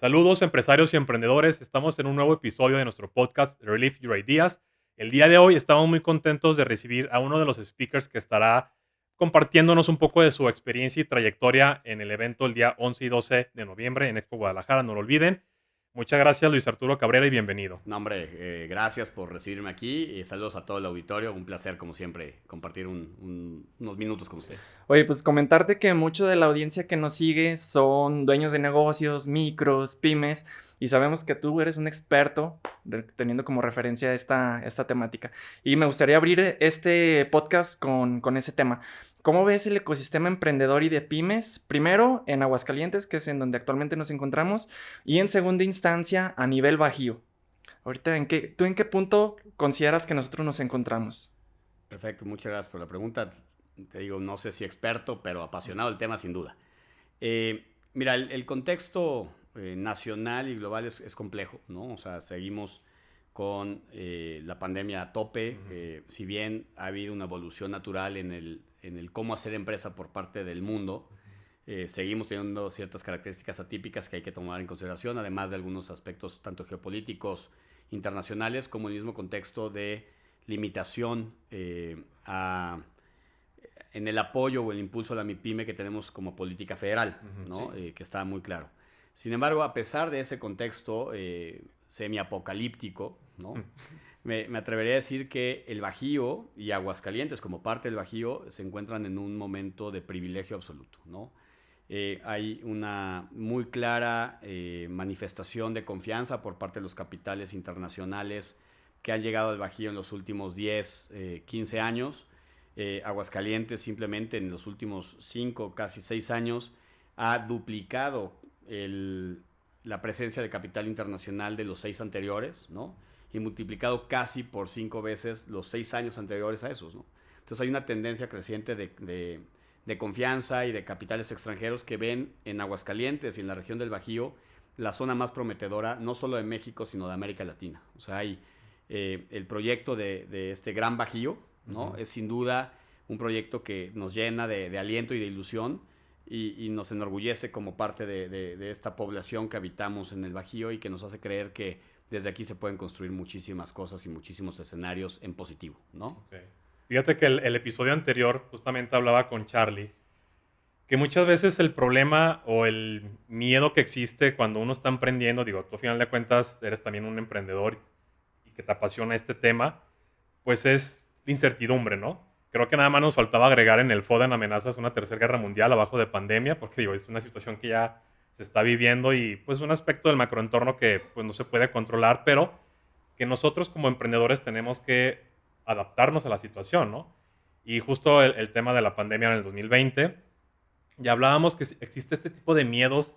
Saludos empresarios y emprendedores, estamos en un nuevo episodio de nuestro podcast Relive Your Ideas. El día de hoy estamos muy contentos de recibir a uno de los speakers que estará compartiéndonos un poco de su experiencia y trayectoria en el evento el día 11 y 12 de noviembre en Expo Guadalajara, no lo olviden. Muchas gracias Luis Arturo Cabrera y bienvenido. No, hombre, gracias por recibirme aquí y saludos a todo el auditorio. Un placer, como siempre, compartir unos minutos con ustedes. Oye, pues comentarte que mucho de la audiencia que nos sigue son dueños de negocios, micros, pymes, y sabemos que tú eres un experto teniendo como referencia esta temática. Y me gustaría abrir este podcast con ese tema. ¿Cómo ves el ecosistema emprendedor y de pymes? Primero, en Aguascalientes, que es en donde actualmente nos encontramos, y en segunda instancia, a nivel bajío. Ahorita, ¿tú en qué punto consideras que nosotros nos encontramos? Perfecto, muchas gracias por la pregunta. Te digo, no sé si experto, pero apasionado del tema sin duda. Mira, el contexto nacional y global es complejo, ¿no? O sea, seguimos con la pandemia a tope. Si bien ha habido una evolución natural en el cómo hacer empresa por parte del mundo, seguimos teniendo ciertas características atípicas que hay que tomar en consideración, además de algunos aspectos tanto geopolíticos internacionales como el mismo contexto de limitación en el apoyo o el impulso a la MIPYME que tenemos como política federal, ¿no? Sí. Que está muy claro. Sin embargo, a pesar de ese contexto semi-apocalíptico, ¿no? Me atrevería a decir que el Bajío y Aguascalientes, como parte del Bajío, se encuentran en un momento de privilegio absoluto, ¿no? Hay una muy clara manifestación de confianza por parte de los capitales internacionales que han llegado al Bajío en los últimos 10, 15 años. Aguascalientes simplemente en los últimos 5, casi 6 años ha duplicado la presencia de capital internacional de los 6 anteriores, ¿no? Y multiplicado casi por 5 veces los 6 años anteriores a esos, ¿no? Entonces hay una tendencia creciente de confianza y de capitales extranjeros que ven en Aguascalientes y en la región del Bajío la zona más prometedora, no solo de México, sino de América Latina. O sea, hay el proyecto de este Gran Bajío, ¿no? Es sin duda un proyecto que nos llena de aliento y de ilusión y nos enorgullece como parte de esta población que habitamos en el Bajío y que nos hace creer que desde aquí se pueden construir muchísimas cosas y muchísimos escenarios en positivo, ¿no? Okay. Fíjate que el episodio anterior justamente hablaba con Charlie que muchas veces el problema o el miedo que existe cuando uno está emprendiendo, digo, tú al final de cuentas eres también un emprendedor y que te apasiona este tema, pues es la incertidumbre, ¿no? Creo que nada más nos faltaba agregar en el FODA en amenazas una tercera guerra mundial abajo de pandemia, porque digo, es una situación que ya se está viviendo y pues un aspecto del macroentorno que pues no se puede controlar, pero que nosotros como emprendedores tenemos que adaptarnos a la situación, ¿no? Y justo el tema de la pandemia en el 2020, ya hablábamos que existe este tipo de miedos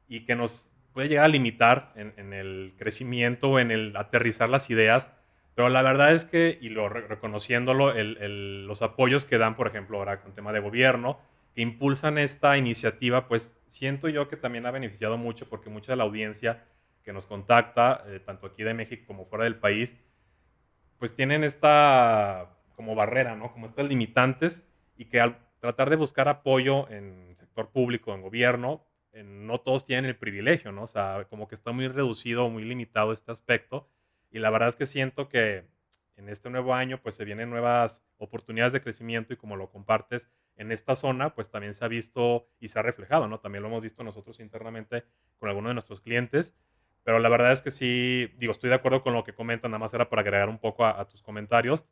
y que nos puede llegar a limitar en el crecimiento, en el aterrizar las ideas, pero la verdad es que, y reconociéndolo, los apoyos que dan, por ejemplo, ahora con tema de gobierno, que impulsan esta iniciativa, pues siento yo que también ha beneficiado mucho porque mucha de la audiencia que nos contacta, tanto aquí de México como fuera del país, pues tienen esta como barrera, ¿no? Como estas limitantes y que al tratar de buscar apoyo en sector público, en gobierno, no todos tienen el privilegio, ¿no? O sea, como que está muy reducido, muy limitado este aspecto. Y la verdad es que siento que en este nuevo año, pues se vienen nuevas oportunidades de crecimiento y como lo compartes en esta zona, pues también se ha visto y se ha reflejado, ¿no? También lo hemos visto nosotros internamente con algunos de nuestros clientes. Pero la verdad es que sí, digo, estoy de acuerdo con lo que comentan, nada más era para agregar un poco a tus comentarios,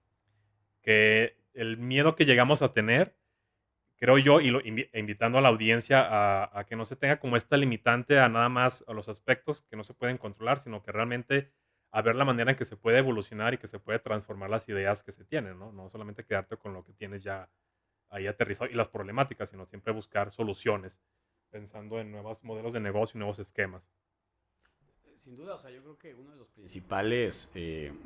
que el miedo que llegamos a tener, creo yo, y invitando a la audiencia a que no se tenga como esta limitante a nada más a los aspectos que no se pueden controlar, sino que realmente a ver la manera en que se puede evolucionar y que se puede transformar las ideas que se tienen, ¿no? No solamente quedarte con lo que tienes ya ahí aterrizado y las problemáticas, sino siempre buscar soluciones, pensando en nuevos modelos de negocio y nuevos esquemas. Sin duda, o sea, yo creo que una de las principales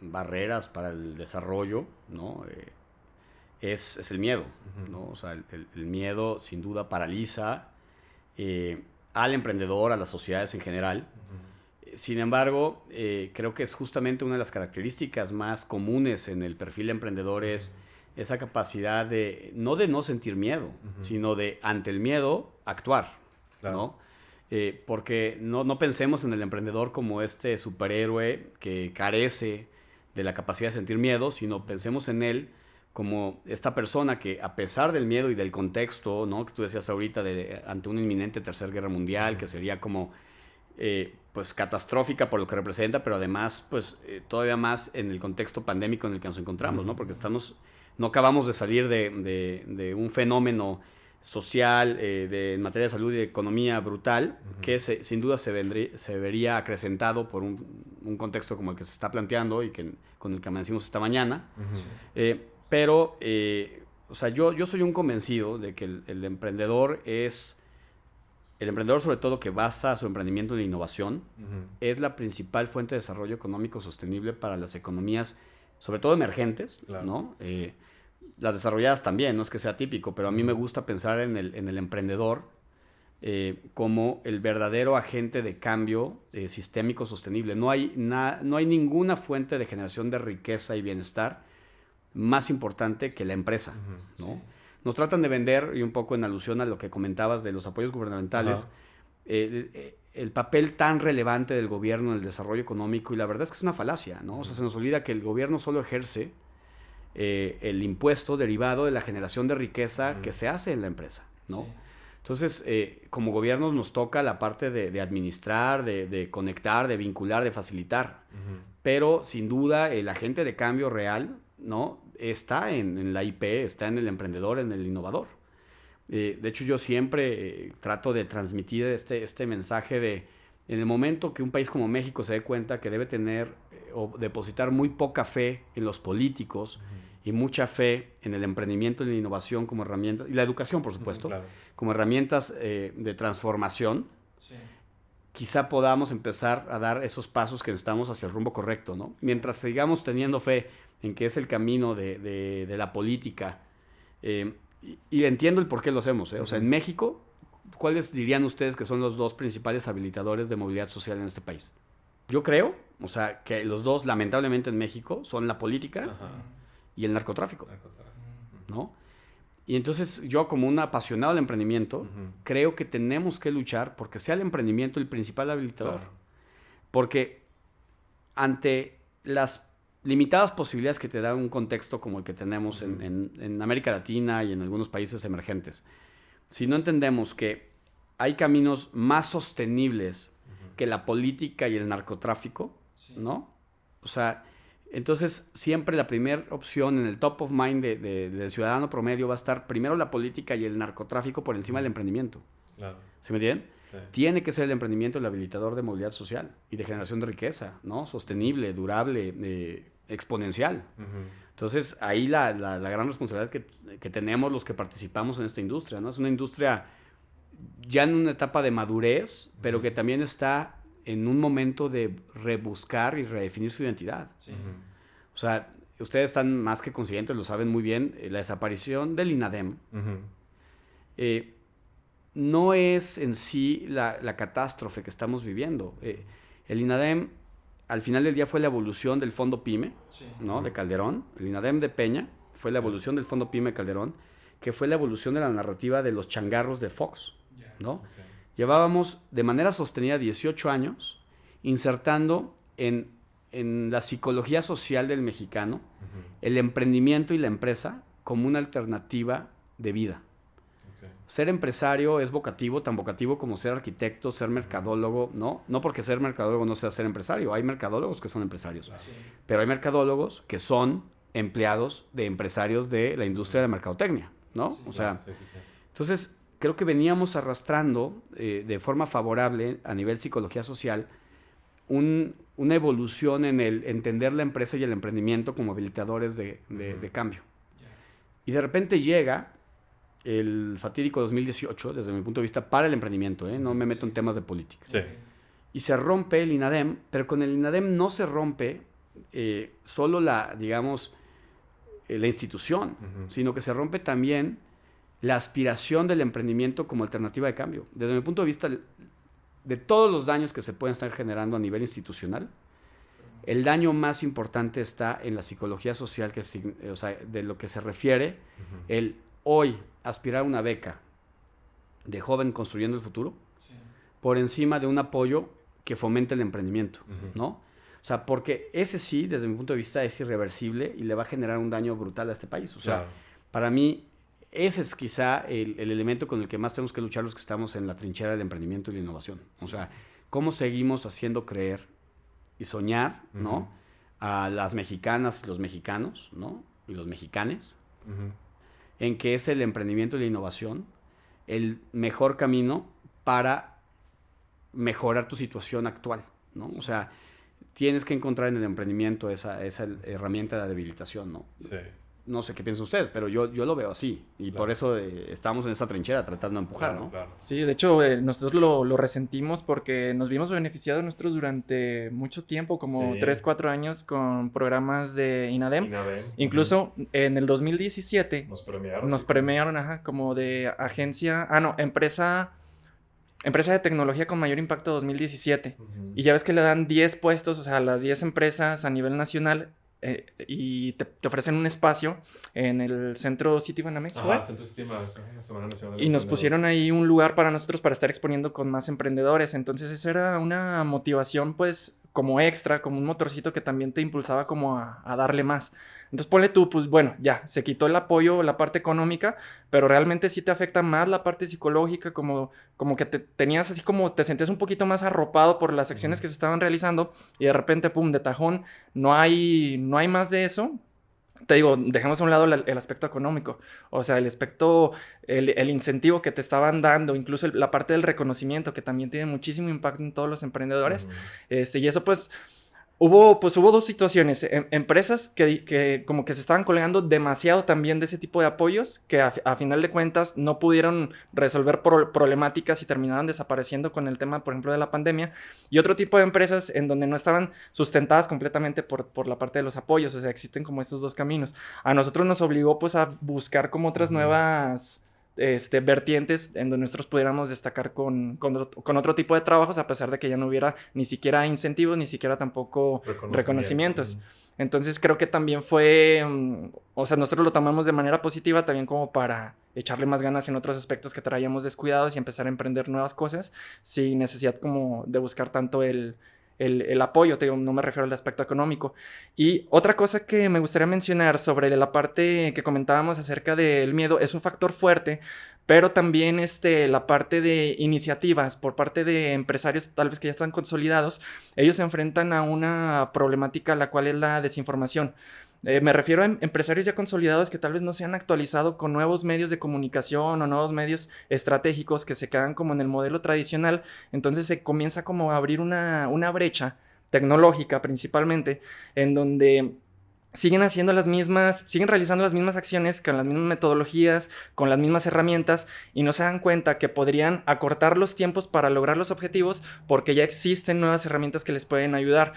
barreras para el desarrollo, ¿no? Es el miedo, ¿no? O sea, el miedo sin duda paraliza al emprendedor, a las sociedades en general. Sin embargo, creo que es justamente una de las características más comunes en el perfil emprendedor es esa capacidad de no sentir miedo, sino de ante el miedo actuar, Claro. ¿no? Porque no pensemos en el emprendedor como este superhéroe que carece de la capacidad de sentir miedo, sino pensemos en él como esta persona que, a pesar del miedo y del contexto, ¿no?, que tú decías ahorita, ante una inminente tercera guerra mundial, que sería como pues catastrófica por lo que representa, pero además pues todavía más en el contexto pandémico en el que nos encontramos, ¿no? Porque no acabamos de salir de un fenómeno social en materia de salud y de economía brutal, que sin duda se vería acrecentado por un contexto como el que se está planteando y con el que amanecimos esta mañana. Pero o sea, yo soy un convencido de que el emprendedor sobre todo que basa su emprendimiento en la innovación, es la principal fuente de desarrollo económico sostenible para las economías, sobre todo emergentes, claro, ¿no? Las desarrolladas también, no es que sea típico, pero a mí me gusta pensar en el emprendedor como el verdadero agente de cambio sistémico sostenible. No hay ninguna fuente de generación de riqueza y bienestar más importante que la empresa, ¿no? Sí. Nos tratan de vender, y un poco en alusión a lo que comentabas de los apoyos gubernamentales, el papel tan relevante del gobierno en el desarrollo económico, y la verdad es que es una falacia, ¿no? O sea, se nos olvida que el gobierno solo ejerce el impuesto derivado de la generación de riqueza que se hace en la empresa, ¿no? Sí. Entonces, como gobiernos nos toca la parte de administrar, de conectar, de vincular, de facilitar, pero sin duda el agente de cambio real, ¿no?, está en la IP, está en el emprendedor, en el innovador. De hecho, yo siempre trato de transmitir este mensaje en el momento que un país como México se dé cuenta que debe tener o depositar muy poca fe en los políticos y mucha fe en el emprendimiento y la innovación como herramientas, y la educación, por supuesto, claro, como herramientas de transformación, sí, quizá podamos empezar a dar esos pasos que necesitamos hacia el rumbo correcto, ¿no? Mientras sigamos teniendo fe en que es el camino de la política, y entiendo el por qué lo hacemos, ¿eh? O sea, en México, ¿cuáles dirían ustedes que son los dos principales habilitadores de movilidad social en este país? Yo creo, o sea, que los dos, lamentablemente en México, son la política y el narcotráfico, ¿no? Y entonces yo, como un apasionado del emprendimiento, creo que tenemos que luchar porque sea el emprendimiento el principal habilitador. Claro. Porque ante las limitadas posibilidades que te da un contexto como el que tenemos en América Latina y en algunos países emergentes, si no entendemos que hay caminos más sostenibles que la política y el narcotráfico, ¿no? O sea, entonces siempre la primera opción en el top of mind del ciudadano promedio va a estar primero la política y el narcotráfico por encima del emprendimiento. Claro. ¿Sí me entienden? Sí. Tiene que ser el emprendimiento el habilitador de movilidad social y de generación de riqueza, ¿no? Sostenible, durable, exponencial. Entonces, ahí la gran responsabilidad que tenemos los que participamos en esta industria, ¿no? Es una industria ya en una etapa de madurez, pero que también está en un momento de rebuscar y redefinir su identidad. Sí. O sea, ustedes están más que conscientes, lo saben muy bien, la desaparición del INADEM no es en sí la catástrofe que estamos viviendo. El INADEM, al final del día, fue la evolución del Fondo PYME, ¿no?, de Calderón. El INADEM de Peña fue la evolución del Fondo PYME de Calderón, que fue la evolución de la narrativa de los changarros de Fox, ¿no? Okay. Llevábamos de manera sostenida 18 años insertando en la psicología social del mexicano el emprendimiento y la empresa como una alternativa de vida. Okay. Ser empresario es vocativo, tan vocativo como ser arquitecto, ser mercadólogo, ¿no? No porque ser mercadólogo no sea ser empresario. Hay mercadólogos que son empresarios. Claro. Pero hay mercadólogos que son empleados de empresarios de la industria de la mercadotecnia, ¿no? Sí, o sea, sí. Entonces, creo que veníamos arrastrando de forma favorable a nivel psicología social una evolución en el entender la empresa y el emprendimiento como habilitadores de cambio. Y de repente llega el fatídico 2018, desde mi punto de vista, para el emprendimiento, no me meto en temas de política. Sí. Y se rompe el INADEM, pero con el INADEM no se rompe solo la institución, sino que se rompe también la aspiración del emprendimiento como alternativa de cambio. Desde mi punto de vista, de todos los daños que se pueden estar generando a nivel institucional, el daño más importante está en la psicología social, o sea, de lo que se refiere el hoy aspirar a una beca de joven construyendo el futuro, por encima de un apoyo que fomente el emprendimiento, ¿no? O sea, porque ese sí, desde mi punto de vista, es irreversible y le va a generar un daño brutal a este país. O sea, para mí, ese es quizá el elemento con el que más tenemos que luchar los que estamos en la trinchera del emprendimiento y la innovación. O sea, cómo seguimos haciendo creer y soñar, ¿no? A las mexicanas y los mexicanos, ¿no? Y los mexicanes, en que es el emprendimiento y la innovación el mejor camino para mejorar tu situación actual, ¿no? O sea, tienes que encontrar en el emprendimiento esa herramienta de debilitación, ¿no? Sí. No sé qué piensan ustedes, pero yo lo veo así. Y por eso estamos en esa trinchera tratando de empujar, ¿no? Claro. Sí, de hecho, nosotros lo resentimos porque nos vimos beneficiados nosotros durante mucho tiempo, como 3, 4 años, con programas de INADEM. Incluso en el 2017 nos premiaron como de agencia... empresa de tecnología con mayor impacto 2017. Y ya ves que le dan 10 puestos, o sea, a las 10 empresas a nivel nacional... y te ofrecen un espacio en el centro Citibanamex. Centro Citibanamex, Semana Nacional. Y nos pusieron ahí un lugar para nosotros para estar exponiendo con más emprendedores. Entonces esa era una motivación pues como extra, como un motorcito que también te impulsaba como a darle más. Entonces ponle tú, pues bueno, ya, se quitó el apoyo, la parte económica, pero realmente sí te afecta más la parte psicológica, como que te tenías así como, te sentías un poquito más arropado por las acciones que se estaban realizando y de repente, pum, de tajón, no hay más de eso. Te digo, dejemos a un lado el aspecto económico, o sea, el aspecto, el incentivo que te estaban dando, incluso la parte del reconocimiento, que también tiene muchísimo impacto en todos los emprendedores, y eso pues... Hubo 2 situaciones, empresas que como que se estaban colgando demasiado también de ese tipo de apoyos, que a final de cuentas no pudieron resolver problemáticas y terminaron desapareciendo con el tema, por ejemplo, de la pandemia, y otro tipo de empresas en donde no estaban sustentadas completamente por la parte de los apoyos, o sea, existen como estos 2 caminos. A nosotros nos obligó pues a buscar como otras nuevas... vertientes en donde nosotros pudiéramos destacar con otro tipo de trabajos, a pesar de que ya no hubiera ni siquiera incentivos, ni siquiera tampoco reconocimientos. Entonces creo que también fue, o sea, nosotros lo tomamos de manera positiva también como para echarle más ganas en otros aspectos que traíamos descuidados y empezar a emprender nuevas cosas sin necesidad como de buscar tanto el apoyo, te digo, no me refiero al aspecto económico. Y otra cosa que me gustaría mencionar sobre la parte que comentábamos acerca del miedo, es un factor fuerte, pero también la parte de iniciativas por parte de empresarios tal vez que ya están consolidados, ellos se enfrentan a una problemática la cual es la desinformación. Me refiero a empresarios ya consolidados que tal vez no se han actualizado con nuevos medios de comunicación o nuevos medios estratégicos, que se quedan como en el modelo tradicional. Entonces se comienza como a abrir una brecha tecnológica principalmente, en donde siguen realizando las mismas acciones, con las mismas metodologías, con las mismas herramientas, y no se dan cuenta que podrían acortar los tiempos para lograr los objetivos porque ya existen nuevas herramientas que les pueden ayudar,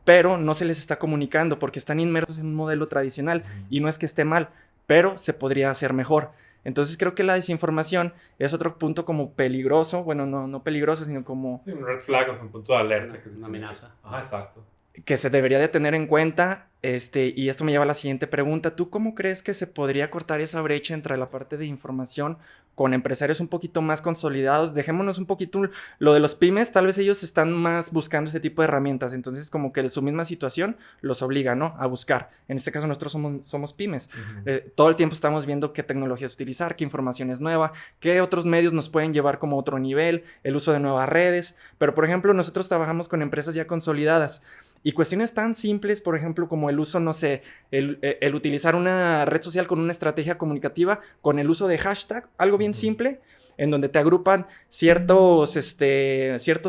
pero no se les está comunicando porque están inmersos en un modelo tradicional, y no es que esté mal, pero se podría hacer mejor. Entonces creo que la desinformación es otro punto como peligroso, bueno, no peligroso, sino como... Sí, un red flag, o sea, un punto de alerta. Una amenaza. Ajá, exacto. Que se debería de tener en cuenta, y esto me lleva a la siguiente pregunta. ¿Tú cómo crees que se podría cortar esa brecha entre la parte de información con empresarios un poquito más consolidados? Dejémonos un poquito lo de los pymes, tal vez ellos están más buscando ese tipo de herramientas, entonces como que su misma situación los obliga, ¿no?, a buscar. En este caso nosotros somos pymes. Todo el tiempo estamos viendo qué tecnologías utilizar, qué información es nueva, qué otros medios nos pueden llevar como a otro nivel, el uso de nuevas redes, pero por ejemplo nosotros trabajamos con empresas ya consolidadas. Y cuestiones tan simples, por ejemplo, como el uso, no sé, el utilizar una red social con una estrategia comunicativa, con el uso de hashtag, algo bien simple, en donde te agrupan ciertos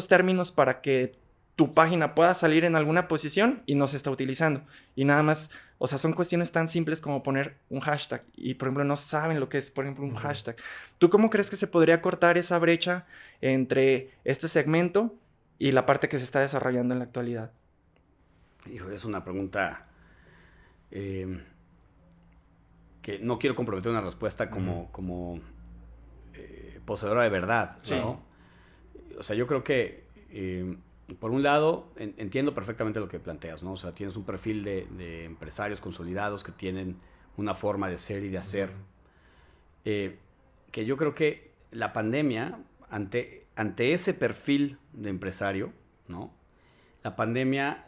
términos para que tu página pueda salir en alguna posición y no se está utilizando. Y nada más, o sea, son cuestiones tan simples como poner un hashtag y, por ejemplo, no saben lo que es, por ejemplo, un hashtag. ¿Tú cómo crees que se podría cortar esa brecha entre este segmento y la parte que se está desarrollando en la actualidad? Hijo, es una pregunta que no quiero comprometer una respuesta como poseedora de verdad, ¿no? Sí. O sea, yo creo que, por un lado, entiendo perfectamente lo que planteas, ¿no? O sea, tienes un perfil de empresarios consolidados que tienen una forma de ser y de hacer, que yo creo que la pandemia ante ese perfil de empresario, ¿no? La pandemia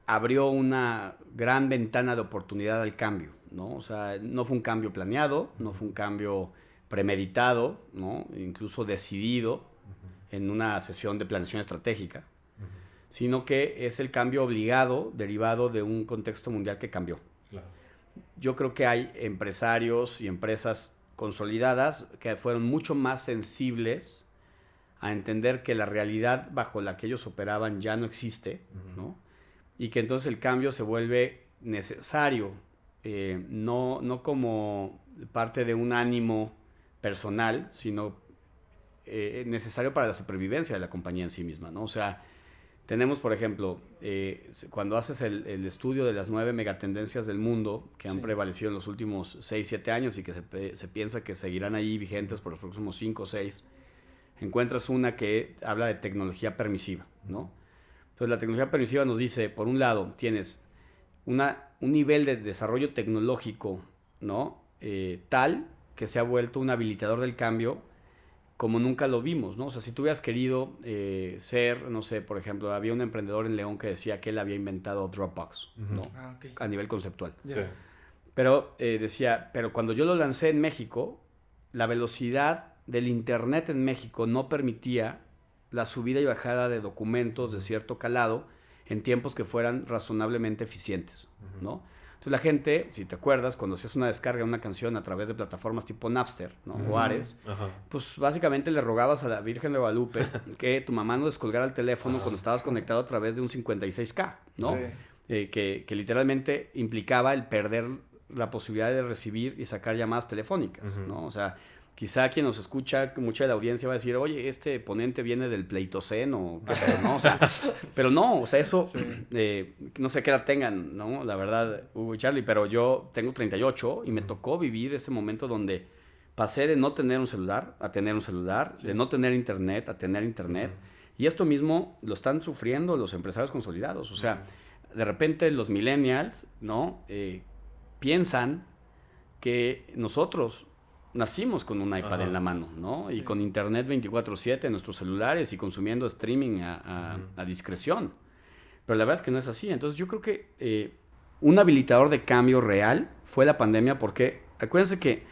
abrió una gran ventana de oportunidad al cambio, ¿no? O sea, no fue un cambio planeado, no fue un cambio premeditado, ¿no? Incluso decidido en una sesión de planeación estratégica, sino que es el cambio obligado derivado de un contexto mundial que cambió. Claro. Yo creo que hay empresarios y empresas consolidadas que fueron mucho más sensibles a entender que la realidad bajo la que ellos operaban ya no existe, ¿no? Y que entonces el cambio se vuelve necesario, no como parte de un ánimo personal, sino necesario para la supervivencia de la compañía en sí misma, ¿no? O sea, tenemos, por ejemplo, cuando haces el estudio de las 9 megatendencias del mundo que han prevalecido en los últimos 6, 7 años y que se piensa que seguirán ahí vigentes por los próximos 5 o 6, encuentras una que habla de tecnología permisiva, ¿no? Entonces, la tecnología permisiva nos dice, por un lado, tienes un nivel de desarrollo tecnológico, ¿no? Tal que se ha vuelto un habilitador del cambio como nunca lo vimos, ¿no? O sea, si tú hubieras querido ser, no sé, por ejemplo, había un emprendedor en León que decía que él había inventado Dropbox, ¿no? A nivel conceptual. Sí. Pero decía, pero cuando yo lo lancé en México, la velocidad del internet en México no permitía la subida y bajada de documentos de cierto calado en tiempos que fueran razonablemente eficientes, ¿no? Entonces la gente, si te acuerdas, cuando hacías una descarga de una canción a través de plataformas tipo Napster, ¿no? O Ares, pues básicamente le rogabas a la Virgen de Guadalupe que tu mamá no descolgara el teléfono cuando estabas conectado a través de un 56K, ¿no? Sí. Que literalmente implicaba el perder la posibilidad de recibir y sacar llamadas telefónicas, ¿no? O sea, quizá quien nos escucha, mucha de la audiencia va a decir, oye, este ponente viene del Pleitoceno, ¿no? O sea, pero no, o sea, eso, no sé qué edad tengan, ¿no? La verdad, Hugo y Charlie, pero yo tengo 38 y me tocó vivir ese momento donde pasé de no tener un celular a tener un celular, de no tener internet a tener internet, y esto mismo lo están sufriendo los empresarios consolidados, o sea, de repente los millennials, ¿no? Piensan que nosotros nacimos con un iPad en la mano, ¿no? Sí. Y con internet 24/7 en nuestros celulares y consumiendo streaming a discreción. Pero la verdad es que no es así. Entonces yo creo que un habilitador de cambio real fue la pandemia porque acuérdense que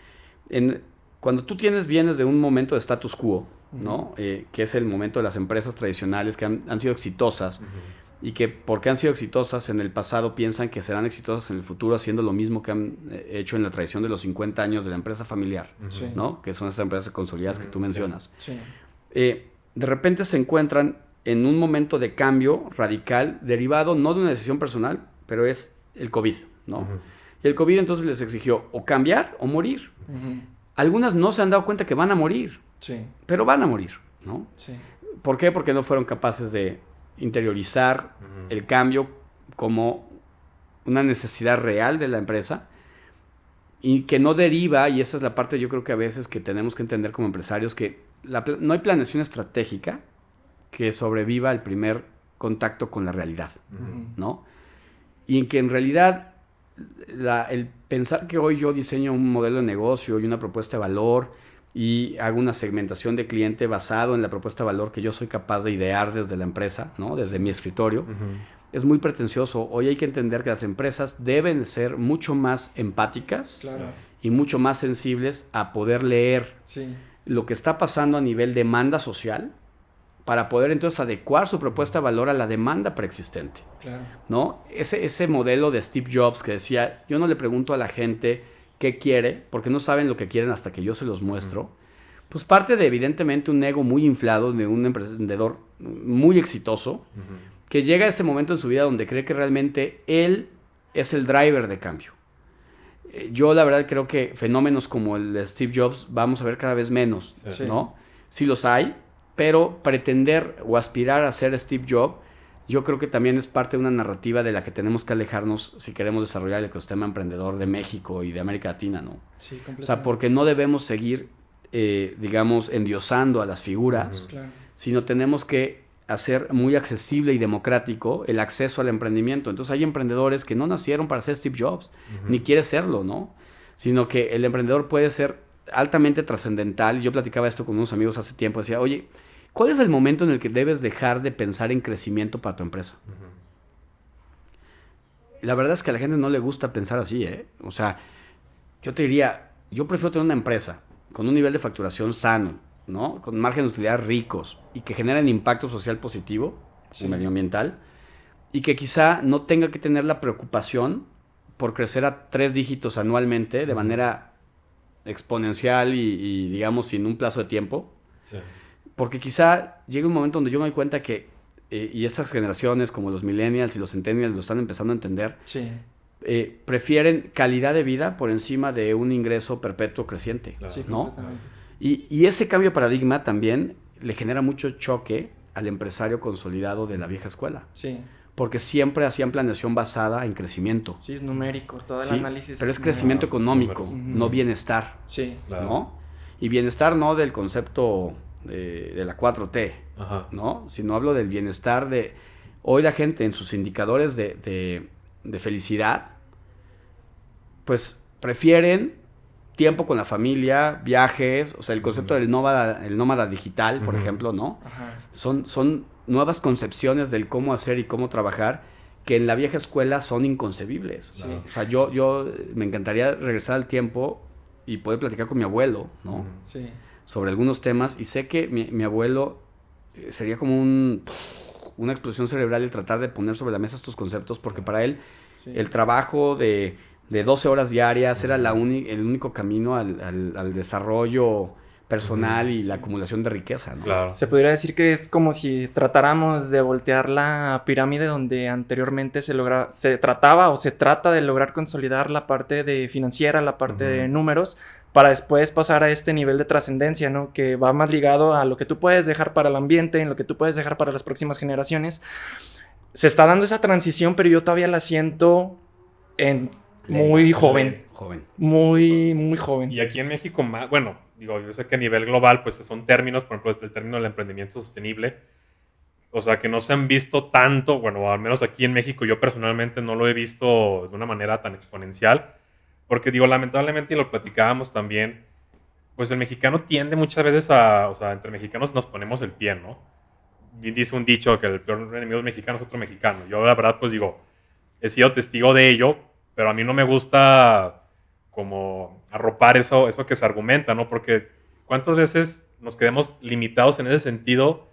cuando tú vienes de un momento de status quo, ¿no? Que es el momento de las empresas tradicionales que han sido exitosas y que porque han sido exitosas en el pasado piensan que serán exitosas en el futuro haciendo lo mismo que han hecho en la tradición de los 50 años de la empresa familiar, ¿no? Que son estas empresas consolidadas que tú mencionas. Sí. De repente se encuentran en un momento de cambio radical derivado no de una decisión personal, pero es el COVID, ¿no? Y el COVID entonces les exigió o cambiar o morir. Algunas no se han dado cuenta que van a morir, pero van a morir, ¿no? Sí. ¿Por qué? Porque no fueron capaces de interiorizar el cambio como una necesidad real de la empresa y que no deriva, y esa es la parte yo creo que a veces que tenemos que entender como empresarios, que no hay planeación estratégica que sobreviva al primer contacto con la realidad, ¿no? Y en que en realidad el pensar que hoy yo diseño un modelo de negocio y una propuesta de valor y hago una segmentación de cliente basado en la propuesta de valor que yo soy capaz de idear desde la empresa, ¿no? Desde mi escritorio, es muy pretencioso. Hoy hay que entender que las empresas deben ser mucho más empáticas y mucho más sensibles a poder leer lo que está pasando a nivel demanda social para poder entonces adecuar su propuesta de valor a la demanda preexistente, ¿no? Ese modelo de Steve Jobs que decía, yo no le pregunto a la gente qué quiere, porque no saben lo que quieren hasta que yo se los muestro, pues parte de evidentemente un ego muy inflado de un emprendedor muy exitoso, que llega a ese momento en su vida donde cree que realmente él es el driver de cambio. Yo la verdad creo que fenómenos como el de Steve Jobs vamos a ver cada vez menos, ¿no? Sí los hay, pero pretender o aspirar a ser Steve Jobs, yo creo que también es parte de una narrativa de la que tenemos que alejarnos si queremos desarrollar el ecosistema emprendedor de México y de América Latina, ¿no? Sí, completamente. O sea, porque no debemos seguir, digamos, endiosando a las figuras, sino tenemos que hacer muy accesible y democrático el acceso al emprendimiento. Entonces hay emprendedores que no nacieron para ser Steve Jobs, ni quiere serlo, ¿no? Sino que el emprendedor puede ser altamente trascendental. Yo platicaba esto con unos amigos hace tiempo. Decía, oye, ¿cuál es el momento en el que debes dejar de pensar en crecimiento para tu empresa? La verdad es que a la gente no le gusta pensar así, ¿eh? O sea, yo te diría, yo prefiero tener una empresa con un nivel de facturación sano, ¿no? Con márgenes de utilidad ricos y que generen impacto social positivo y medioambiental, y que quizá no tenga que tener la preocupación por crecer a 3 dígitos anualmente de manera exponencial y digamos sin un plazo de tiempo. Sí. Porque quizá llegue un momento donde yo me doy cuenta que y estas generaciones como los millennials y los centennials lo están empezando a entender, sí. Prefieren calidad de vida por encima de un ingreso perpetuo creciente, claro. Sí, ¿no? Y ese cambio de paradigma también le genera mucho choque al empresario consolidado de la vieja escuela. Sí. Porque siempre hacían planeación basada en crecimiento. Sí, es numérico, todo el análisis. Pero es crecimiento económico, no bienestar. Sí, claro. ¿No? Y bienestar no del concepto de la 4T, ajá. ¿No? Sino hablo del bienestar de... Hoy la gente en sus indicadores de felicidad, pues prefieren tiempo con la familia, viajes, o sea, el concepto del nómada digital, por ejemplo, ¿no? Ajá. Son nuevas concepciones del cómo hacer y cómo trabajar que en la vieja escuela son inconcebibles. Sí. O sea, yo me encantaría regresar al tiempo y poder platicar con mi abuelo, ¿no? Sí. Sobre algunos temas, y sé que mi abuelo sería como una explosión cerebral el tratar de poner sobre la mesa estos conceptos, porque para él sí. El trabajo de 12 horas diarias era el único camino al desarrollo personal y la acumulación de riqueza, ¿no? Claro. Se podría decir que es como si tratáramos de voltear la pirámide donde anteriormente se trata de lograr consolidar la parte de financiera, la parte de números, para después pasar a este nivel de trascendencia, ¿no? Que va más ligado a lo que tú puedes dejar para el ambiente, en lo que tú puedes dejar para las próximas generaciones. Se está dando esa transición, pero yo todavía la siento muy joven. Muy, muy joven. Y aquí en México, bueno, digo, yo sé que a nivel global, pues son términos, por ejemplo, el término del emprendimiento sostenible, o sea, que no se han visto tanto, bueno, al menos aquí en México yo personalmente no lo he visto de una manera tan exponencial, porque digo, lamentablemente, y lo platicábamos también, pues el mexicano tiende muchas veces o sea, entre mexicanos nos ponemos el pie, ¿no? Dice un dicho que el peor enemigo del mexicano es otro mexicano. Yo la verdad, pues digo, he sido testigo de ello, pero a mí no me gusta como arropar eso que se argumenta, ¿no? Porque ¿cuántas veces nos quedamos limitados en ese sentido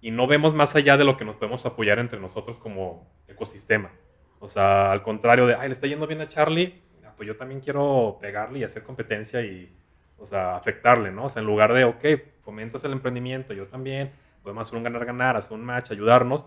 y no vemos más allá de lo que nos podemos apoyar entre nosotros como ecosistema? O sea, al contrario de, le está yendo bien a Charlie, pues yo también quiero pegarle y hacer competencia y, o sea, afectarle, ¿no? O sea, en lugar de, ok, fomentas el emprendimiento, yo también, podemos hacer un ganar-ganar, hacer un match, ayudarnos.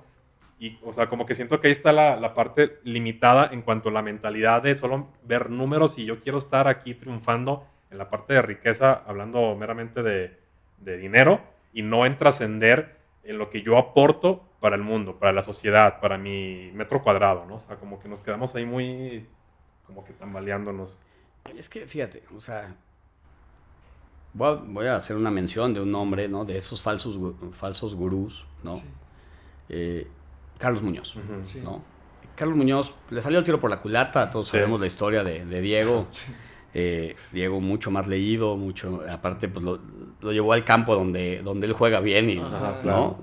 Y, o sea, como que siento que ahí está la parte limitada en cuanto a la mentalidad de solo ver números y yo quiero estar aquí triunfando en la parte de riqueza, hablando meramente de dinero y no en trascender en lo que yo aporto para el mundo, para la sociedad, para mi metro cuadrado, ¿no? O sea, como que nos quedamos ahí muy, como que tambaleándonos. Es que, fíjate, o sea, voy a hacer una mención de un nombre, ¿no? De esos falsos gurús, ¿no? Sí. Carlos Muñoz, sí. ¿No? Carlos Muñoz le salió el tiro por la culata, todos sabemos la historia de Diego. Sí. Diego mucho más leído, aparte pues lo llevó al campo donde él juega bien, y, ajá, ¿no? Claro.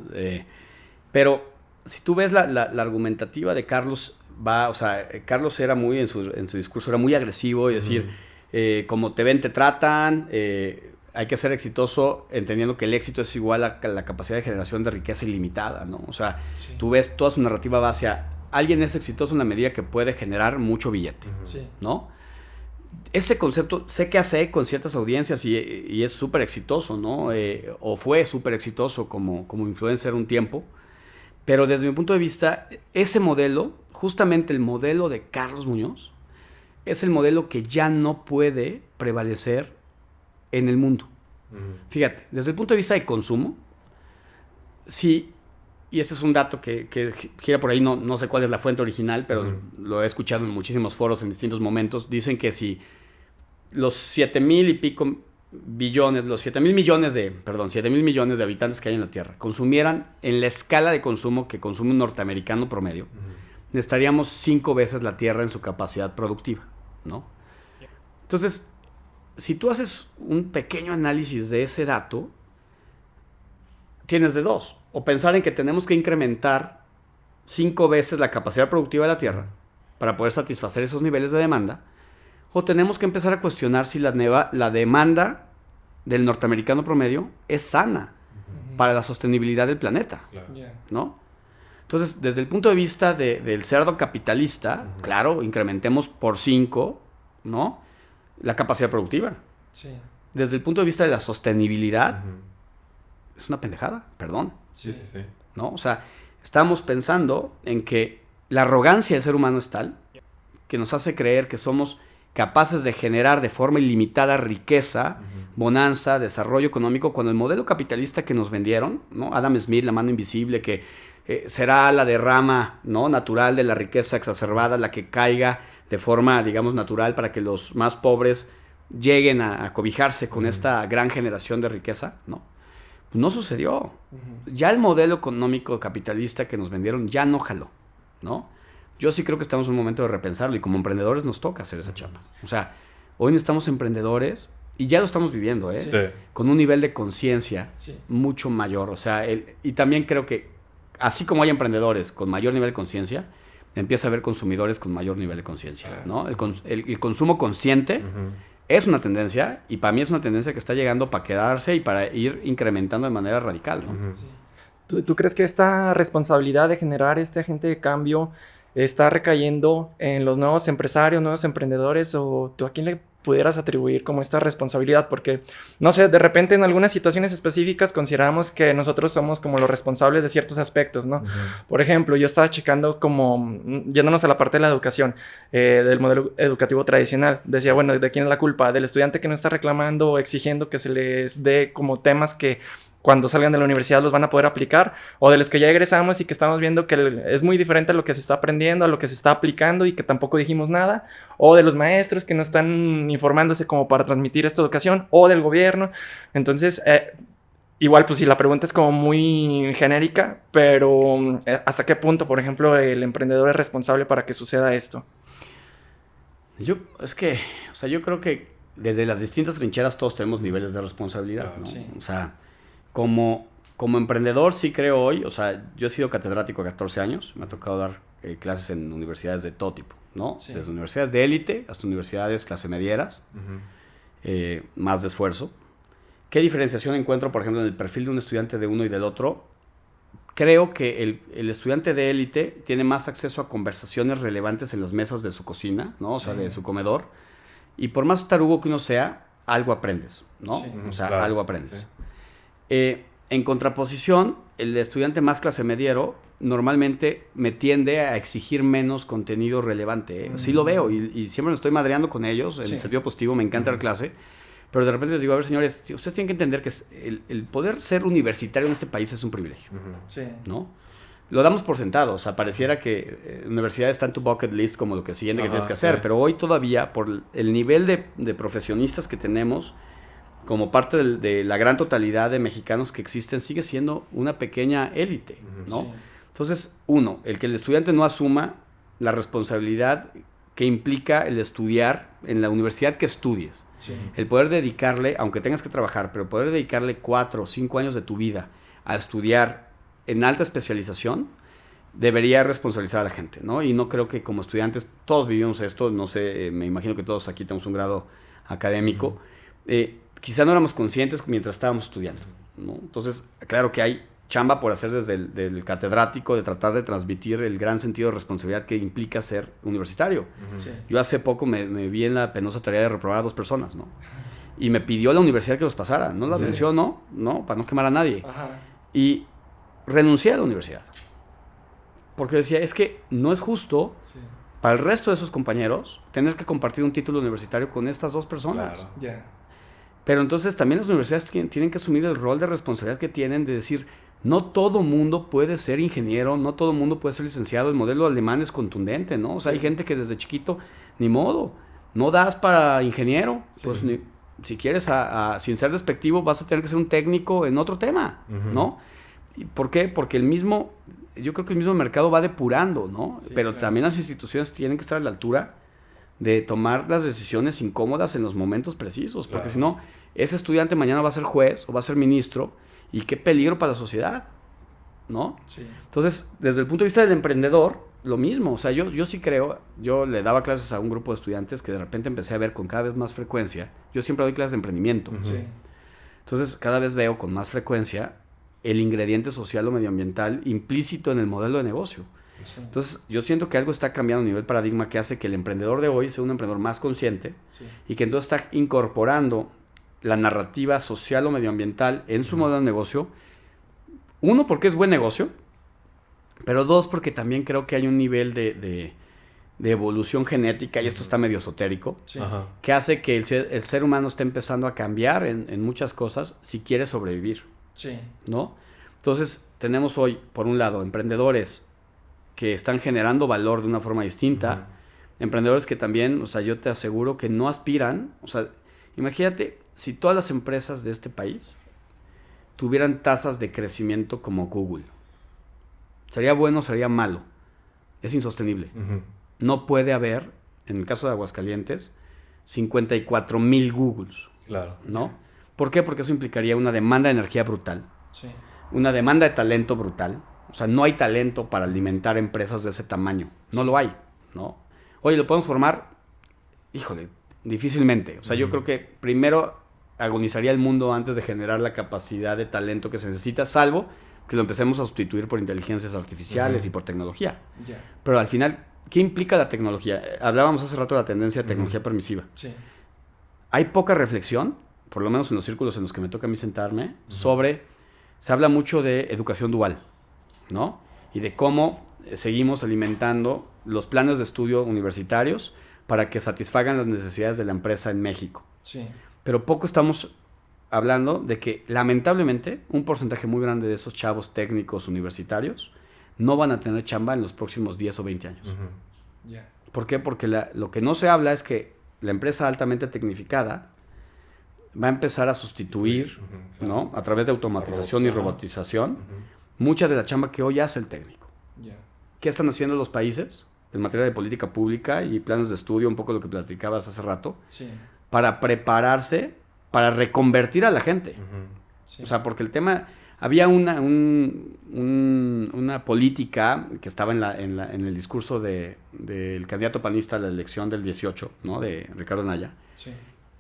Pero si tú ves la argumentativa de Carlos, o sea, Carlos era muy en su discurso, era muy agresivo y decir, como te ven, te tratan, hay que ser exitoso entendiendo que el éxito es igual a la capacidad de generación de riqueza ilimitada, ¿no? O sea, sí. Tú ves toda su narrativa va hacia alguien es exitoso en la medida que puede generar mucho billete, sí. ¿no? Ese concepto sé que hace con ciertas audiencias y es súper exitoso, ¿no? O fue súper exitoso como influencer un tiempo, pero desde mi punto de vista, ese modelo, justamente el modelo de Carlos Muñoz, es el modelo que ya no puede prevalecer en el mundo. Fíjate, desde el punto de vista de consumo, sí, y este es un dato que gira por ahí, no sé cuál es la fuente original, pero lo he escuchado en muchísimos foros en distintos momentos, dicen que si los 7,000 y pico billones, los 7,000 millones de habitantes que hay en la Tierra, consumieran en la escala de consumo que consume un norteamericano promedio, necesitaríamos 5 veces la Tierra en su capacidad productiva, ¿no? Entonces, si tú haces un pequeño análisis de ese dato, tienes de dos. O pensar en que tenemos que incrementar 5 veces la capacidad productiva de la Tierra para poder satisfacer esos niveles de demanda, o tenemos que empezar a cuestionar si la demanda del norteamericano promedio es sana para la sostenibilidad del planeta, ¿no? Entonces, desde el punto de vista del cerdo capitalista, claro, incrementemos por 5, ¿no?, la capacidad productiva. Sí. Desde el punto de vista de la sostenibilidad, es una pendejada, perdón. Sí. ¿No? O sea, estamos pensando en que la arrogancia del ser humano es tal que nos hace creer que somos capaces de generar de forma ilimitada riqueza, bonanza, desarrollo económico, cuando el modelo capitalista que nos vendieron, ¿no?, Adam Smith, la mano invisible, que será la derrama, ¿no?, natural de la riqueza exacerbada, la que caiga de forma, digamos, natural para que los más pobres lleguen a cobijarse con esta gran generación de riqueza, ¿no? No sucedió. Ya el modelo económico capitalista que nos vendieron ya no jaló, ¿no? Yo sí creo que estamos en un momento de repensarlo y como emprendedores nos toca hacer esa chamba. O sea, hoy necesitamos emprendedores y ya lo estamos viviendo, ¿eh? Sí. Con un nivel de conciencia mucho mayor. O sea, y también creo que así como hay emprendedores con mayor nivel de conciencia, empieza a haber consumidores con mayor nivel de conciencia, ¿no? El consumo consciente es una tendencia y para mí es una tendencia que está llegando para quedarse y para ir incrementando de manera radical, ¿no? Sí. ¿Tú crees que esta responsabilidad de generar este agente de cambio está recayendo en los nuevos empresarios, nuevos emprendedores, o tú a quién le pudieras atribuir como esta responsabilidad? Porque, no sé, de repente en algunas situaciones específicas consideramos que nosotros somos como los responsables de ciertos aspectos, ¿no? Por ejemplo, yo estaba checando como, yéndonos a la parte de la educación, del modelo educativo tradicional. Decía, bueno, ¿de quién es la culpa? ¿Del estudiante que no está reclamando o exigiendo que se les dé como temas que cuando salgan de la universidad los van a poder aplicar, o de los que ya egresamos y que estamos viendo que es muy diferente a lo que se está aprendiendo, a lo que se está aplicando y que tampoco dijimos nada, o de los maestros que no están informándose como para transmitir esta educación, o del gobierno? Entonces, igual, pues si la pregunta es como muy genérica, pero ¿hasta qué punto, por ejemplo, el emprendedor es responsable para que suceda esto? Yo creo que desde las distintas trincheras todos tenemos niveles de responsabilidad, ¿no? Sí. O sea, como emprendedor sí creo hoy, o sea, yo he sido catedrático 14 años, me ha tocado dar clases en universidades de todo tipo, ¿no? Sí. Desde universidades de élite hasta universidades clase medieras, más de esfuerzo. ¿Qué diferenciación encuentro, por ejemplo, en el perfil de un estudiante de uno y del otro? Creo que el estudiante de élite tiene más acceso a conversaciones relevantes en las mesas de su cocina, ¿no? O sea, de su comedor. Y por más tarugo que uno sea, algo aprendes, ¿no? Sí, o sea, claro, algo aprendes. Sí. En contraposición, el estudiante más clase mediero normalmente me tiende a exigir menos contenido relevante. Sí lo veo y siempre me estoy madreando con ellos en el sentido positivo, me encanta la clase, pero de repente les digo, a ver, señores, ustedes tienen que entender que el poder ser universitario en este país es un privilegio, ¿no? Lo damos por sentado, o sea, pareciera que universidad está en tu bucket list como lo que siguiente que tienes que hacer, pero hoy todavía, por el nivel de profesionistas que tenemos, como parte de la gran totalidad de mexicanos que existen, sigue siendo una pequeña élite, ¿no? Sí. Entonces, el que el estudiante no asuma la responsabilidad que implica el estudiar en la universidad que estudies. Sí. El poder dedicarle, aunque tengas que trabajar, pero poder dedicarle 4 o 5 años de tu vida a estudiar en alta especialización, debería responsabilizar a la gente, ¿no? Y no creo que como estudiantes todos vivimos esto, no sé, me imagino que todos aquí tenemos un grado académico, quizá no éramos conscientes mientras estábamos estudiando, ¿no? Entonces, claro que hay chamba por hacer desde el catedrático, de tratar de transmitir el gran sentido de responsabilidad que implica ser universitario. Sí. Yo hace poco me vi en la penosa tarea de reprobar a 2 personas, ¿no? Y me pidió la universidad que los pasara, no las mencionó, ¿no? Para no quemar a nadie. Ajá. Y renuncié a la universidad. Porque decía, es que no es justo para el resto de sus compañeros tener que compartir un título universitario con estas 2 personas. Claro. Pero entonces también las universidades tienen que asumir el rol de responsabilidad que tienen de decir, no todo mundo puede ser ingeniero, no todo mundo puede ser licenciado, el modelo alemán es contundente, ¿no? O sea, hay gente que desde chiquito, ni modo, no das para ingeniero, pues si quieres, sin ser despectivo, vas a tener que ser un técnico en otro tema, ¿no? ¿Y por qué? Porque yo creo que el mismo mercado va depurando, ¿no? Sí, pero también las instituciones tienen que estar a la altura de tomar las decisiones incómodas en los momentos precisos, porque si no, ese estudiante mañana va a ser juez o va a ser ministro, y qué peligro para la sociedad, ¿no? Sí. Entonces, desde el punto de vista del emprendedor, lo mismo. O sea, yo sí creo, yo le daba clases a un grupo de estudiantes que de repente empecé a ver con cada vez más frecuencia. Yo siempre doy clases de emprendimiento. Sí. Entonces, cada vez veo con más frecuencia el ingrediente social o medioambiental implícito en el modelo de negocio. Sí. Entonces, yo siento que algo está cambiando a nivel paradigma que hace que el emprendedor de hoy sea un emprendedor más consciente Sí. y que entonces está incorporando la narrativa social o medioambiental en su modelo de negocio. Uno, porque es buen negocio, pero dos, porque también creo que hay un nivel de evolución genética, y esto está medio esotérico, Sí. Ajá. que hace que el ser humano esté empezando a cambiar en muchas cosas si quiere sobrevivir, Sí. ¿no? Entonces, tenemos hoy, por un lado, emprendedores que están generando valor de una forma distinta, emprendedores que también, o sea, yo te aseguro que no aspiran, o sea, imagínate si todas las empresas de este país tuvieran tasas de crecimiento como Google. ¿Sería bueno o sería malo? Es insostenible. No puede haber, en el caso de Aguascalientes, 54,000 Googles, Claro. ¿no? ¿Por qué? Porque eso implicaría una demanda de energía brutal, Sí. una demanda de talento brutal. O sea, no hay talento para alimentar empresas de ese tamaño. No lo hay, ¿no? Oye, ¿lo podemos formar? Híjole, difícilmente. O sea, yo creo que primero agonizaría el mundo antes de generar la capacidad de talento que se necesita, salvo que lo empecemos a sustituir por inteligencias artificiales y por tecnología. Ya. Pero al final, ¿qué implica la tecnología? Hablábamos hace rato de la tendencia de tecnología permisiva. Sí. Hay poca reflexión, por lo menos en los círculos en los que me toca a mí sentarme, sobre... Se habla mucho de educación dual, ¿no? Y de cómo seguimos alimentando los planes de estudio universitarios para que satisfagan las necesidades de la empresa en México. Sí. Pero poco estamos hablando de que, lamentablemente, un porcentaje muy grande de esos chavos técnicos universitarios no van a tener chamba en los próximos 10 o 20 años. Ya. ¿Por qué? Porque lo que no se habla es que la empresa altamente tecnificada va a empezar a sustituir, ¿no? A través de automatización y robotización, mucha de la chamba que hoy hace el técnico. Ya. ¿Qué están haciendo los países en materia de política pública y planes de estudio, un poco lo que platicabas hace rato, Sí. para prepararse, para reconvertir a la gente? Sí. O sea, porque el tema... Había una política que estaba en el discurso del candidato panista a la elección del 18, ¿no? De Ricardo Anaya, Sí.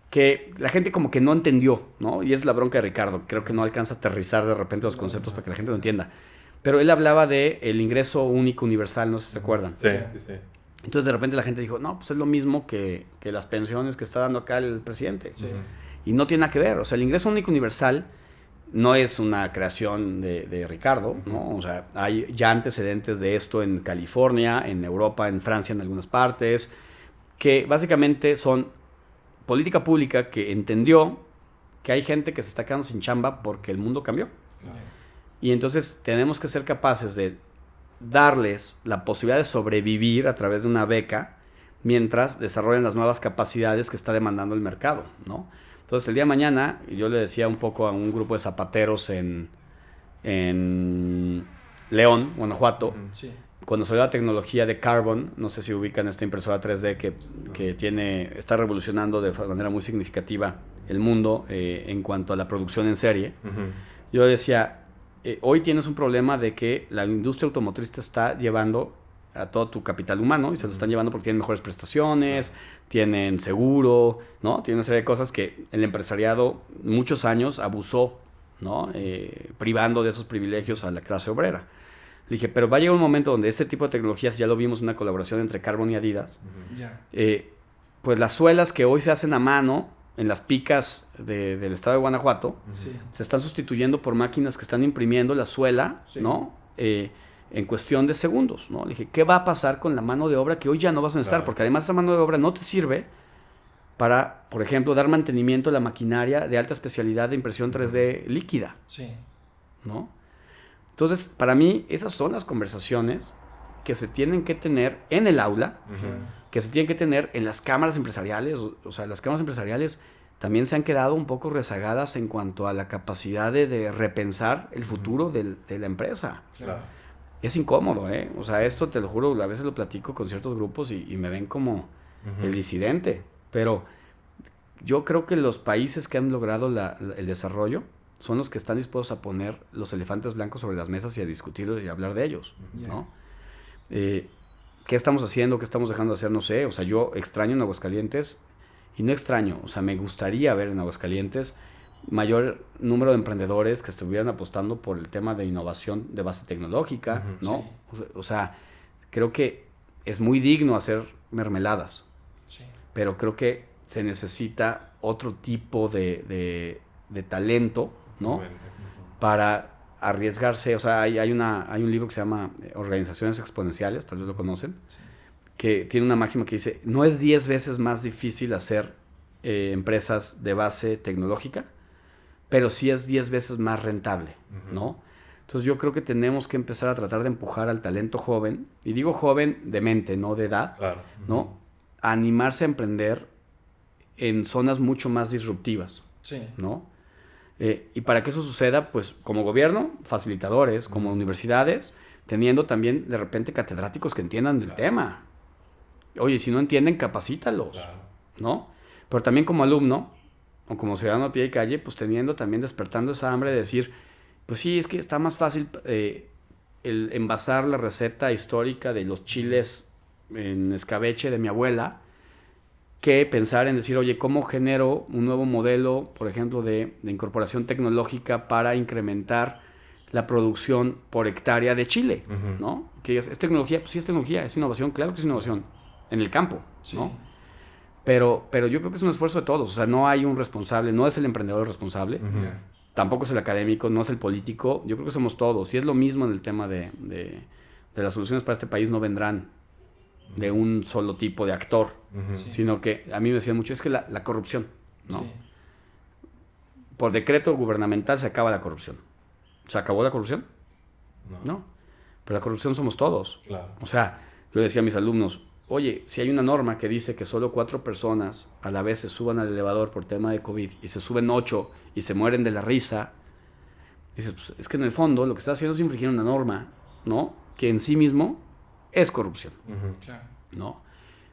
que la gente como que no entendió, ¿no? Y es la bronca de Ricardo. Creo que no alcanza a aterrizar de repente los conceptos para que la gente lo entienda. Pero él hablaba de el ingreso único universal, no sé si se acuerdan. Sí, sí, sí. Entonces de repente la gente dijo, no, pues es lo mismo que las pensiones que está dando acá el presidente. Sí. Y no tiene nada que ver. O sea, el ingreso único universal no es una creación de Ricardo, ¿no? O sea, hay ya antecedentes de esto en California, en Europa, en Francia, en algunas partes, que básicamente son política pública que entendió que hay gente que se está quedando sin chamba porque el mundo cambió. Y entonces tenemos que ser capaces de darles la posibilidad de sobrevivir a través de una beca mientras desarrollan las nuevas capacidades que está demandando el mercado, ¿no? Entonces, el día de mañana, yo le decía un poco a un grupo de zapateros en León, Guanajuato, Sí. cuando salió la tecnología de Carbon, no sé si ubican esta impresora 3D que está revolucionando de manera muy significativa el mundo en cuanto a la producción en serie. Yo decía, hoy tienes un problema de que la industria automotriz te está llevando a todo tu capital humano y se lo están llevando porque tienen mejores prestaciones, tienen seguro, ¿no? Tienen una serie de cosas que el empresariado muchos años abusó, ¿no? Privando de esos privilegios a la clase obrera. Le dije, pero va a llegar un momento donde este tipo de tecnologías, ya lo vimos en una colaboración entre Carbon y Adidas, Ya. pues las suelas que hoy se hacen a mano en las picas del estado de Guanajuato, Sí. se están sustituyendo por máquinas que están imprimiendo la suela, Sí. ¿no? En cuestión de segundos, ¿no? Le dije, ¿qué va a pasar con la mano de obra que hoy ya no vas a necesitar? Claro. Porque además esa mano de obra no te sirve para, por ejemplo, dar mantenimiento a la maquinaria de alta especialidad de impresión 3D líquida, Sí. ¿no? Entonces, para mí, esas son las conversaciones que se tienen que tener en el aula, que se tienen que tener en las cámaras empresariales. O sea, las cámaras empresariales también se han quedado un poco rezagadas en cuanto a la capacidad de repensar el futuro de la empresa. Claro. Es incómodo, ¿eh? O sea, esto te lo juro, a veces lo platico con ciertos grupos y me ven como el disidente. Pero yo creo que los países que han logrado el desarrollo son los que están dispuestos a poner los elefantes blancos sobre las mesas y a discutir y a hablar de ellos, ¿no? ¿Qué estamos haciendo? ¿Qué estamos dejando de hacer? No sé. O sea, yo extraño en Aguascalientes y no extraño. O sea, me gustaría ver en Aguascalientes mayor número de emprendedores que estuvieran apostando por el tema de innovación de base tecnológica, ¿no? Sí. O sea, creo que es muy digno hacer mermeladas, pero creo que se necesita otro tipo de talento, ¿no? Para arriesgarse. O sea, hay un libro que se llama Organizaciones Exponenciales, tal vez lo conocen, que tiene una máxima que dice, no es 10 veces más difícil hacer empresas de base tecnológica, pero sí es 10 veces más rentable, ¿no? Entonces yo creo que tenemos que empezar a tratar de empujar al talento joven, y digo joven de mente, no de edad, ¿no? A animarse a emprender en zonas mucho más disruptivas, ¿no? Y para que eso suceda, pues como gobierno, facilitadores, como universidades, teniendo también de repente catedráticos que entiendan del tema. Oye, si no entienden, capacítalos, ¿no? Pero también como alumno, o como ciudadano a pie de calle, pues también despertando esa hambre de decir, pues sí, es que está más fácil el envasar la receta histórica de los chiles en escabeche de mi abuela, que pensar en decir, oye, ¿cómo genero un nuevo modelo, por ejemplo, de incorporación tecnológica para incrementar la producción por hectárea de chile, ¿no? Que es tecnología, pues sí es tecnología, es innovación, claro que es innovación, en el campo, ¿no? Pero yo creo que es un esfuerzo de todos. O sea, no hay un responsable, no es el emprendedor el responsable, tampoco es el académico, no es el político. Yo creo que somos todos. Y es lo mismo en el tema de las soluciones para este país, no vendrán de un solo tipo de actor, sino que a mí me decían mucho, es que la corrupción, ¿no? Por decreto gubernamental se acaba la corrupción. ¿Se acabó la corrupción? No. Pero la corrupción somos todos. O sea, yo le decía a mis alumnos, oye, si hay una norma que dice que solo 4 personas a la vez se suban al elevador por tema de COVID y se suben 8 y se mueren de la risa, dices, pues, es que en el fondo lo que está haciendo es infringir una norma, ¿no? Que en sí mismo es corrupción, ¿no?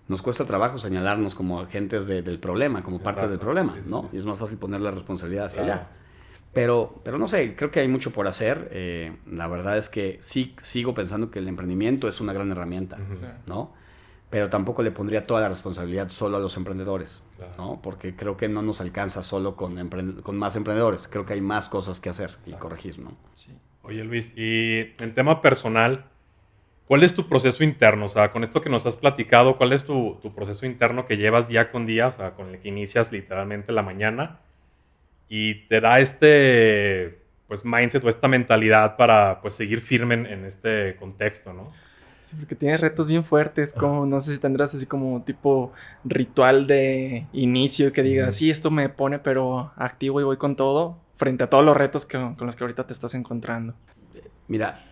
Nos cuesta trabajo señalarnos como agentes del problema, como parte del problema, ¿no? Y es más fácil poner la responsabilidad hacia allá. Pero no sé, creo que hay mucho por hacer. La verdad es que sí sigo pensando que el emprendimiento es una gran herramienta, ¿no? Pero tampoco le pondría toda la responsabilidad solo a los emprendedores, ¿no? Porque creo que no nos alcanza solo con más emprendedores. Creo que hay más cosas que hacer y corregir, ¿no? Oye, Luis, y en tema personal, ¿cuál es tu proceso interno? O sea, con esto que nos has platicado, ¿cuál es tu proceso interno que llevas día con día? O sea, con el que inicias literalmente la mañana y te da pues, mindset o esta mentalidad para, pues, seguir firme en este contexto, ¿no? Sí, porque tienes retos bien fuertes, como, no sé si tendrás así como tipo ritual de inicio que digas, sí, esto me pone pero activo y voy con todo, frente a todos los retos con los que ahorita te estás encontrando. Mira,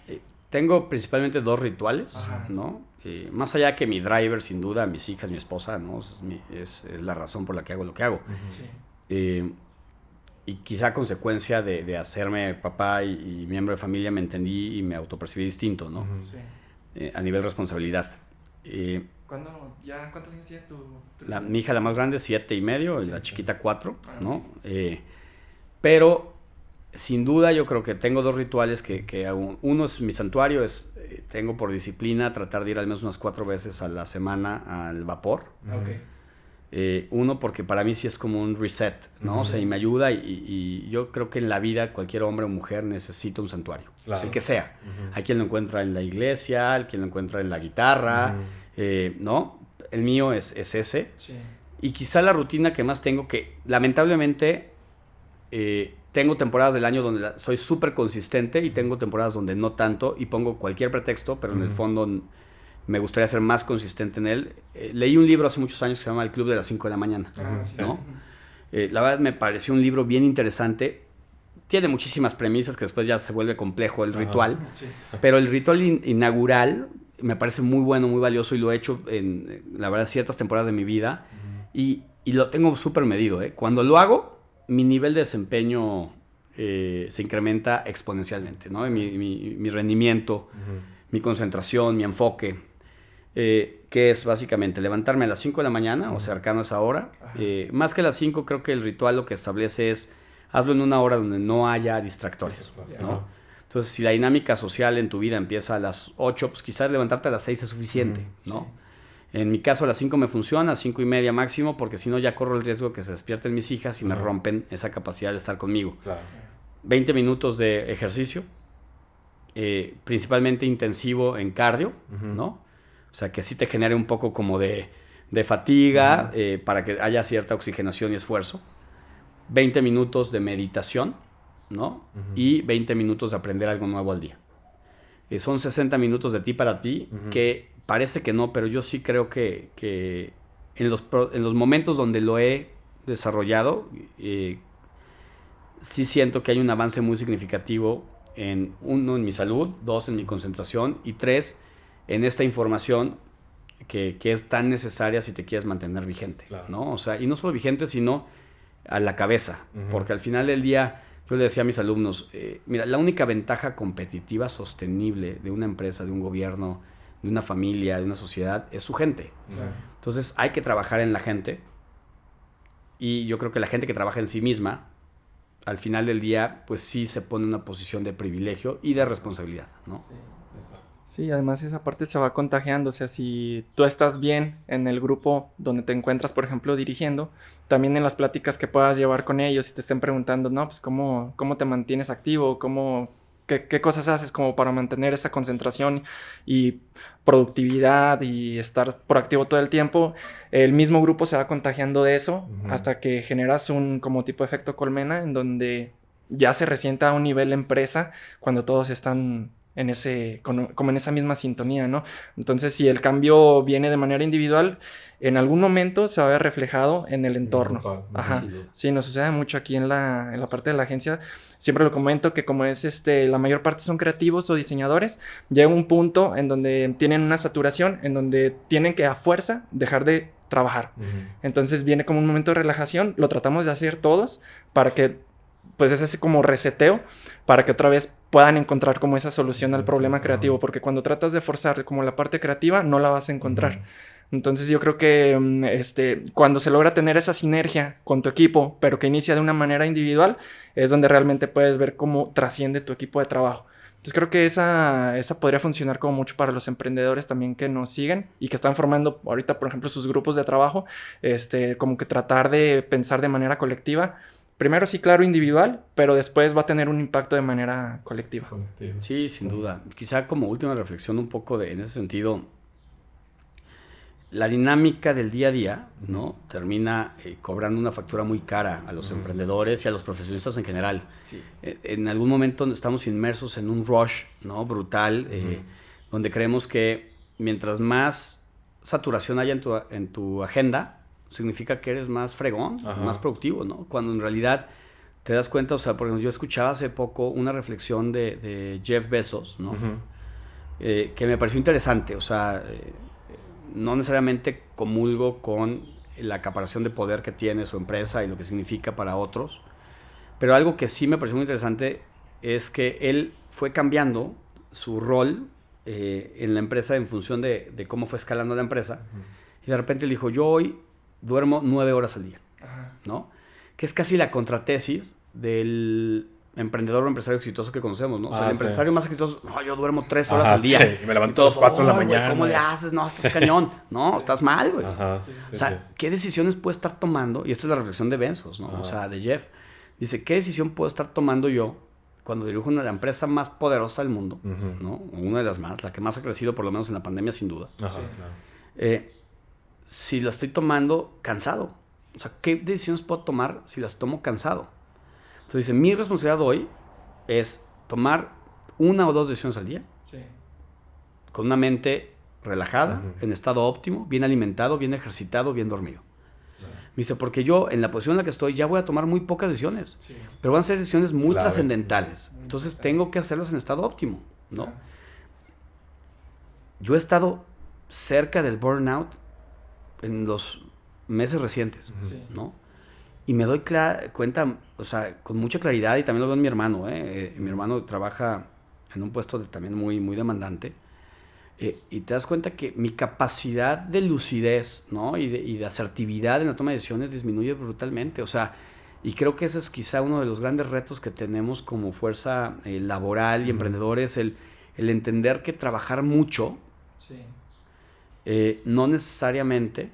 tengo principalmente 2 rituales, ¿no? Más allá que mi driver, sin duda, mis hijas, mi esposa, ¿no? Es la razón por la que hago lo que hago. Y quizá a consecuencia de hacerme papá y miembro de familia me entendí y me autopercibí distinto, ¿no? A nivel responsabilidad. ¿Cuántos años tiene tu mi hija, la más grande, 7 y medio, y la chiquita 4, ¿no? Pero sin duda yo creo que tengo 2 rituales que hago. Uno es mi santuario, tengo por disciplina tratar de ir al menos unas 4 veces a la semana al vapor. Uno, porque para mí sí es como un reset, ¿no? O sea, y me ayuda, y yo creo que en la vida cualquier hombre o mujer necesita un santuario, el que sea. Hay quien lo encuentra en la iglesia, hay quien lo encuentra en la guitarra, ¿no? El mío es ese. Y quizá la rutina que más tengo, que lamentablemente tengo temporadas del año donde soy súper consistente y tengo temporadas donde no tanto y pongo cualquier pretexto, pero en el fondo me gustaría ser más consistente en él. Leí un libro hace muchos años que se llama El Club de las 5 de la mañana, ¿no? La verdad me pareció un libro bien interesante. Tiene muchísimas premisas que después ya se vuelve complejo el ritual, pero el ritual inaugural me parece muy bueno, muy valioso, y lo he hecho en, la verdad, ciertas temporadas de mi vida, y lo tengo súper medido, ¿eh? Cuando lo hago, mi nivel de desempeño se incrementa exponencialmente, ¿no? Mi rendimiento, mi concentración, mi enfoque. que es básicamente levantarme a las 5 de la mañana, o cercano a esa hora. Más que las 5, creo que el ritual lo que establece es, hazlo en una hora donde no haya distractores, ¿no? Entonces, si la dinámica social en tu vida empieza a las 8, pues quizás levantarte a las 6 es suficiente, ¿no? En mi caso, a las 5 me funciona, a 5 y media máximo, porque si no ya corro el riesgo de que se despierten mis hijas y me rompen esa capacidad de estar conmigo. 20 minutos de ejercicio, principalmente intensivo en cardio, ¿no? O sea, que sí te genere un poco como de fatiga, para que haya cierta oxigenación y esfuerzo. 20 minutos de meditación, ¿no? Y 20 minutos de aprender algo nuevo al día. Son 60 minutos de ti para ti, que parece que no, pero yo sí creo que en los momentos donde lo he desarrollado, sí siento que hay un avance muy significativo en mi salud, 2, en mi concentración, y 3, en esta información que es tan necesaria si te quieres mantener vigente, ¿no? O sea, y no solo vigente, sino a la cabeza, porque al final del día, yo le decía a mis alumnos, mira, la única ventaja competitiva sostenible de una empresa, de un gobierno, de una familia, de una sociedad, es su gente. Entonces hay que trabajar en la gente, y yo creo que la gente que trabaja en sí misma, al final del día, pues sí se pone en una posición de privilegio y de responsabilidad, ¿no? Sí, además esa parte se va contagiando, o sea, si tú estás bien en el grupo donde te encuentras, por ejemplo, dirigiendo, también en las pláticas que puedas llevar con ellos y te estén preguntando, no, pues cómo te mantienes activo, qué cosas haces como para mantener esa concentración y productividad y estar proactivo todo el tiempo, el mismo grupo se va contagiando de eso hasta que generas un como tipo efecto colmena en donde ya se resienta a un nivel empresa cuando todos están en como en esa misma sintonía, ¿no? Entonces, si el cambio viene de manera individual, en algún momento se va a ver reflejado en el entorno. Ajá. Sí, nos sucede mucho aquí en la parte de la agencia. Siempre lo comento que como es la mayor parte son creativos o diseñadores, llega un punto en donde tienen una saturación, en donde tienen que a fuerza dejar de trabajar. Entonces viene como un momento de relajación, lo tratamos de hacer todos para que pues es ese como reseteo para que otra vez puedan encontrar como esa solución al problema creativo, porque cuando tratas de forzar como la parte creativa no la vas a encontrar. Entonces yo creo que cuando se logra tener esa sinergia con tu equipo, pero que inicia de una manera individual, es donde realmente puedes ver cómo trasciende tu equipo de trabajo. Entonces creo que esa podría funcionar como mucho para los emprendedores también que nos siguen y que están formando ahorita, por ejemplo, sus grupos de trabajo, como que tratar de pensar de manera colectiva. Primero sí, claro, individual, pero después va a tener un impacto de manera colectiva. Sí, sin duda. Quizá como última reflexión un poco en ese sentido, la dinámica del día a día, ¿no? Termina cobrando una factura muy cara a los emprendedores y a los profesionistas en general. Sí. En algún momento estamos inmersos en un rush, ¿no? Brutal, donde creemos que mientras más saturación haya en tu agenda, significa que eres más fregón, más productivo, ¿no? Cuando en realidad te das cuenta, o sea, por ejemplo, yo escuchaba hace poco una reflexión de Jeff Bezos, ¿no? Que me pareció interesante, o sea, no necesariamente comulgo con la acaparación de poder que tiene su empresa y lo que significa para otros, pero algo que sí me pareció muy interesante es que él fue cambiando su rol en la empresa en función de cómo fue escalando la empresa, y de repente él dijo, yo hoy duermo 9 horas al día, ¿no? Que es casi la contratesis del emprendedor o empresario exitoso que conocemos, ¿no? O sea, el empresario más exitoso, no, yo duermo 3 horas al día. Sí, y me levanto a las 4 de la mañana. Güey, ¿cómo le haces? No, estás cañón. No, estás mal, güey. O sea, ¿qué decisiones puedo estar tomando? Y esta es la reflexión de Bezos, ¿no? O sea, de Jeff. Dice, ¿qué decisión puedo estar tomando yo cuando dirijo una de la empresa más poderosa del mundo, ¿no? Una de las más, la que más ha crecido, por lo menos en la pandemia, sin duda. Claro. Si la estoy tomando cansado. O sea, ¿qué decisiones puedo tomar si las tomo cansado? Entonces dice, mi responsabilidad hoy es tomar 1 o 2 decisiones al día. Sí. Con una mente relajada, en estado óptimo, bien alimentado, bien ejercitado, bien dormido. Sí. Me dice, porque yo en la posición en la que estoy ya voy a tomar muy pocas decisiones. Sí. Pero van a ser decisiones muy trascendentales. Entonces tengo que hacerlas en estado óptimo, ¿no? Claro. Yo he estado cerca del burnout en los meses recientes, ¿no? Y me doy cuenta, o sea, con mucha claridad, y también lo veo en mi hermano, mi hermano trabaja en un puesto también muy, muy demandante. Y te das cuenta que mi capacidad de lucidez, ¿no? y de asertividad en la toma de decisiones disminuye brutalmente. O sea, y creo que ese es quizá uno de los grandes retos que tenemos como fuerza laboral y emprendedores, el entender que trabajar mucho no necesariamente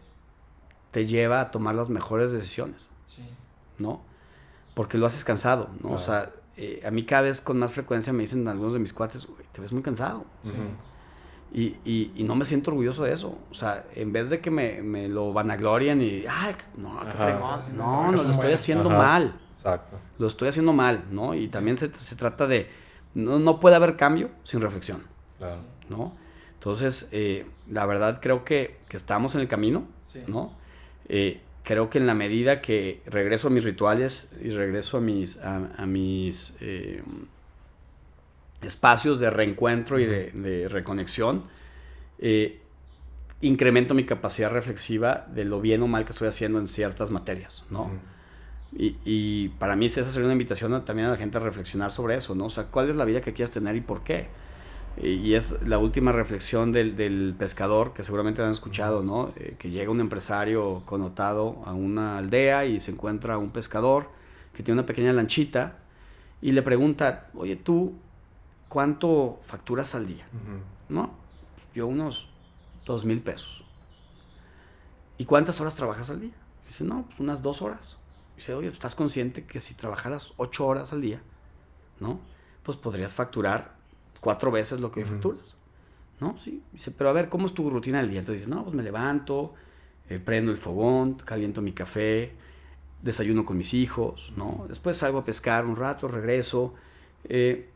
te lleva a tomar las mejores decisiones, ¿no? Porque lo haces cansado, ¿no? Claro. O sea, a mí cada vez con más frecuencia me dicen algunos de mis cuates, te ves muy cansado. Y no me siento orgulloso de eso. O sea, en vez de que me lo vanaglorien y, ay, no, qué fregón. No, lo estoy haciendo mal. Exacto. Lo estoy haciendo mal, ¿no? Y también se trata de, no puede haber cambio sin reflexión, claro. ¿no? Entonces, la verdad creo que estamos en el camino, ¿no? Creo que en la medida que regreso a mis rituales y regreso a mis espacios de reencuentro y de reconexión, incremento mi capacidad reflexiva de lo bien o mal que estoy haciendo en ciertas materias, ¿no? Y para mí esa sería una invitación también a la gente a reflexionar sobre eso, ¿no? O sea, ¿cuál es la vida que quieres tener y por qué? Y es la última reflexión del pescador, que seguramente han escuchado, ¿no? Que llega un empresario connotado a una aldea y se encuentra un pescador que tiene una pequeña lanchita y le pregunta, oye, tú, ¿cuánto facturas al día? ¿No? Yo unos 2,000 pesos. ¿Y cuántas horas trabajas al día? Dice, no, pues unas 2 horas. Dice, oye, ¿estás consciente que si trabajaras 8 horas al día, ¿no? Pues podrías facturar 4 veces lo que facturas, ¿no? Sí. Dice, pero a ver, ¿cómo es tu rutina del día? Entonces dice, no, pues me levanto, prendo el fogón, caliento mi café, desayuno con mis hijos, ¿no? Después salgo a pescar un rato, regreso,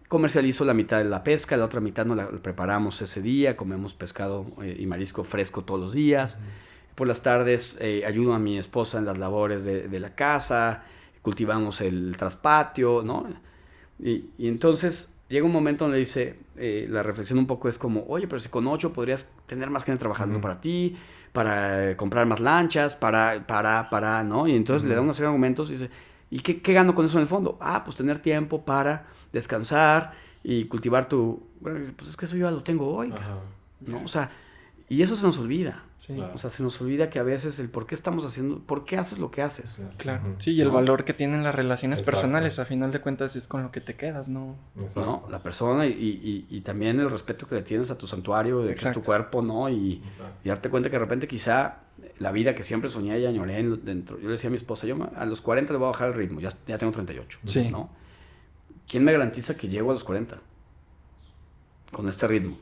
comercializo la mitad de la pesca, la otra mitad nos la preparamos ese día, comemos pescado y marisco fresco todos los días. Por las tardes ayudo a mi esposa en las labores de la casa, cultivamos el traspatio, ¿no? Y entonces llega un momento donde dice, la reflexión un poco es como, oye, pero si con 8 podrías tener más gente trabajando para ti, para comprar más lanchas, para, ¿no? Y entonces le da una serie de argumentos y dice, ¿y qué gano con eso en el fondo? Ah, pues tener tiempo para descansar y cultivar tu... Bueno, pues es que eso yo ya lo tengo hoy, ¿no? O sea, y eso se nos olvida. Sí. Claro. O sea, se nos olvida que a veces el por qué estamos haciendo, por qué haces lo que haces. Claro. Sí, y el valor que tienen las relaciones personales, a final de cuentas, es con lo que te quedas, ¿no? ¿No? La persona y también el respeto que le tienes a tu santuario, de que es tu cuerpo, ¿no? Y darte cuenta que de repente quizá la vida que siempre soñé y añoré dentro. Yo le decía a mi esposa, yo a los 40 le voy a bajar el ritmo, ya tengo 38, ¿no? ¿Quién me garantiza que llego a los 40? Con este ritmo,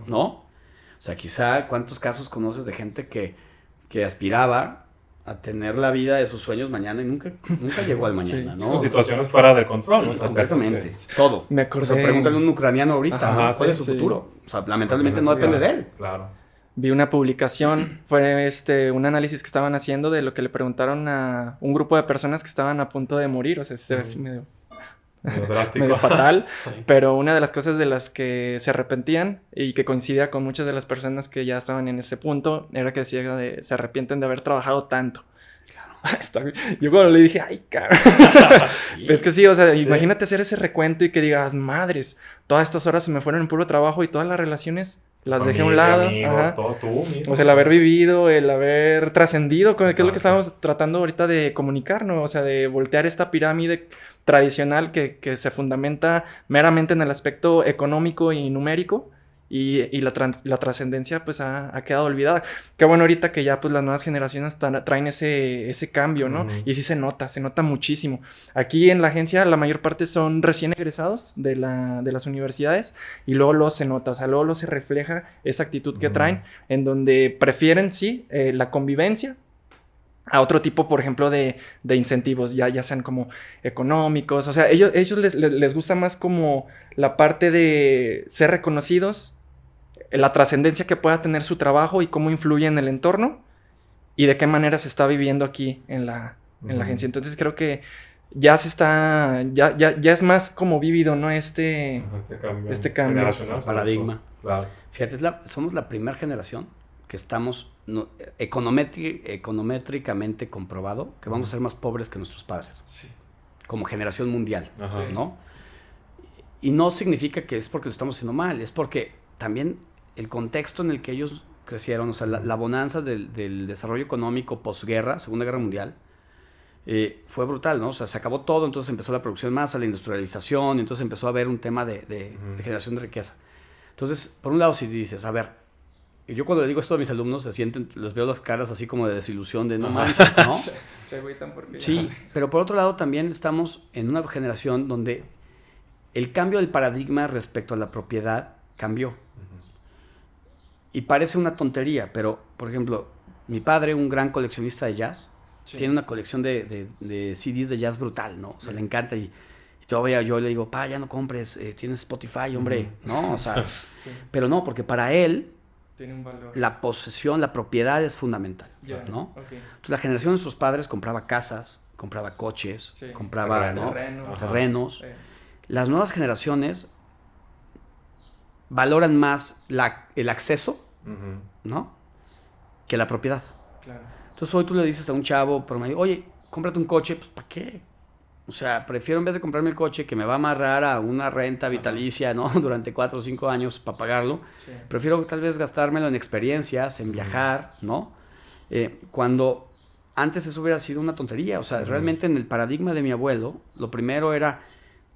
¿no? O sea, quizá cuántos casos conoces de gente que aspiraba a tener la vida de sus sueños mañana y nunca llegó al mañana, ¿no? Situaciones fuera de control, ¿no? O sea, completamente, todo. Me acordé. O sea, pregúntale a un ucraniano ahorita, ¿cuál es su futuro? O sea, lamentablemente no depende de él. Claro. Vi una publicación, fue un análisis que estaban haciendo de lo que le preguntaron a un grupo de personas que estaban a punto de morir, o sea, medio fatal, pero una de las cosas de las que se arrepentían y que coincidía con muchas de las personas que ya estaban en ese punto era que decía se arrepienten de haber trabajado tanto. Claro. Yo cuando le dije, ay, cabrón. Pero es que sí, o sea, imagínate hacer ese recuento y que digas, madres, todas estas horas se me fueron en puro trabajo y todas las relaciones las dejé a un lado. Amigos, todo tú mismo. O sea, el haber vivido, el haber trascendido, que es lo que estábamos tratando ahorita de comunicar, ¿no? O sea, de voltear esta pirámide tradicional que se fundamenta meramente en el aspecto económico y numérico y la trascendencia pues ha quedado olvidada. Qué bueno ahorita que ya pues las nuevas generaciones traen ese cambio, ¿no? Y sí se nota muchísimo. Aquí en la agencia la mayor parte son recién egresados de las universidades y luego se nota, o sea, luego se refleja esa actitud que traen en donde prefieren, la convivencia a otro tipo, por ejemplo, de incentivos, ya sean como económicos. O sea, ellos les gusta más como la parte de ser reconocidos, la trascendencia que pueda tener su trabajo y cómo influye en el entorno y de qué manera se está viviendo aquí en la agencia. Entonces creo que ya es más como vivido, ¿no? Este cambio. Paradigma. Claro. Fíjate, somos la primera generación que estamos econométricamente comprobado que vamos a ser más pobres que nuestros padres. Sí. Como generación mundial, ¿no? Y no significa que es porque lo estamos haciendo mal, es porque también el contexto en el que ellos crecieron, o sea, la bonanza del desarrollo económico posguerra, Segunda Guerra Mundial, fue brutal, ¿no? O sea, se acabó todo, entonces empezó la producción en masa, la industrialización, entonces empezó a haber un tema de generación de riqueza. Entonces, por un lado, si dices, a ver, yo cuando le digo esto a mis alumnos, les veo las caras así como de desilusión, de no manches, ¿no? Sí, pero por otro lado también estamos en una generación donde el cambio del paradigma respecto a la propiedad cambió. Y parece una tontería, pero, por ejemplo, mi padre, un gran coleccionista de jazz, tiene una colección de CDs de jazz brutal, ¿no? O sea, le encanta y todavía yo le digo, ya no compres, tienes Spotify, hombre, ¿no? O sea, pero no, porque para él tiene un valor. La posesión, la propiedad es fundamental, ¿no? Okay. Entonces, la generación de nuestros padres compraba casas, compraba coches, compraba terrenos. Las nuevas generaciones valoran más el acceso, ¿no? Que la propiedad. Claro. Entonces, hoy tú le dices a un chavo promedio, oye, cómprate un coche, pues, ¿para qué? O sea, prefiero en vez de comprarme el coche que me va a amarrar a una renta vitalicia, ¿no? Durante 4 o 5 años para pagarlo. Prefiero tal vez gastármelo en experiencias, en viajar, ¿no? Cuando antes eso hubiera sido una tontería. O sea, realmente en el paradigma de mi abuelo, lo primero era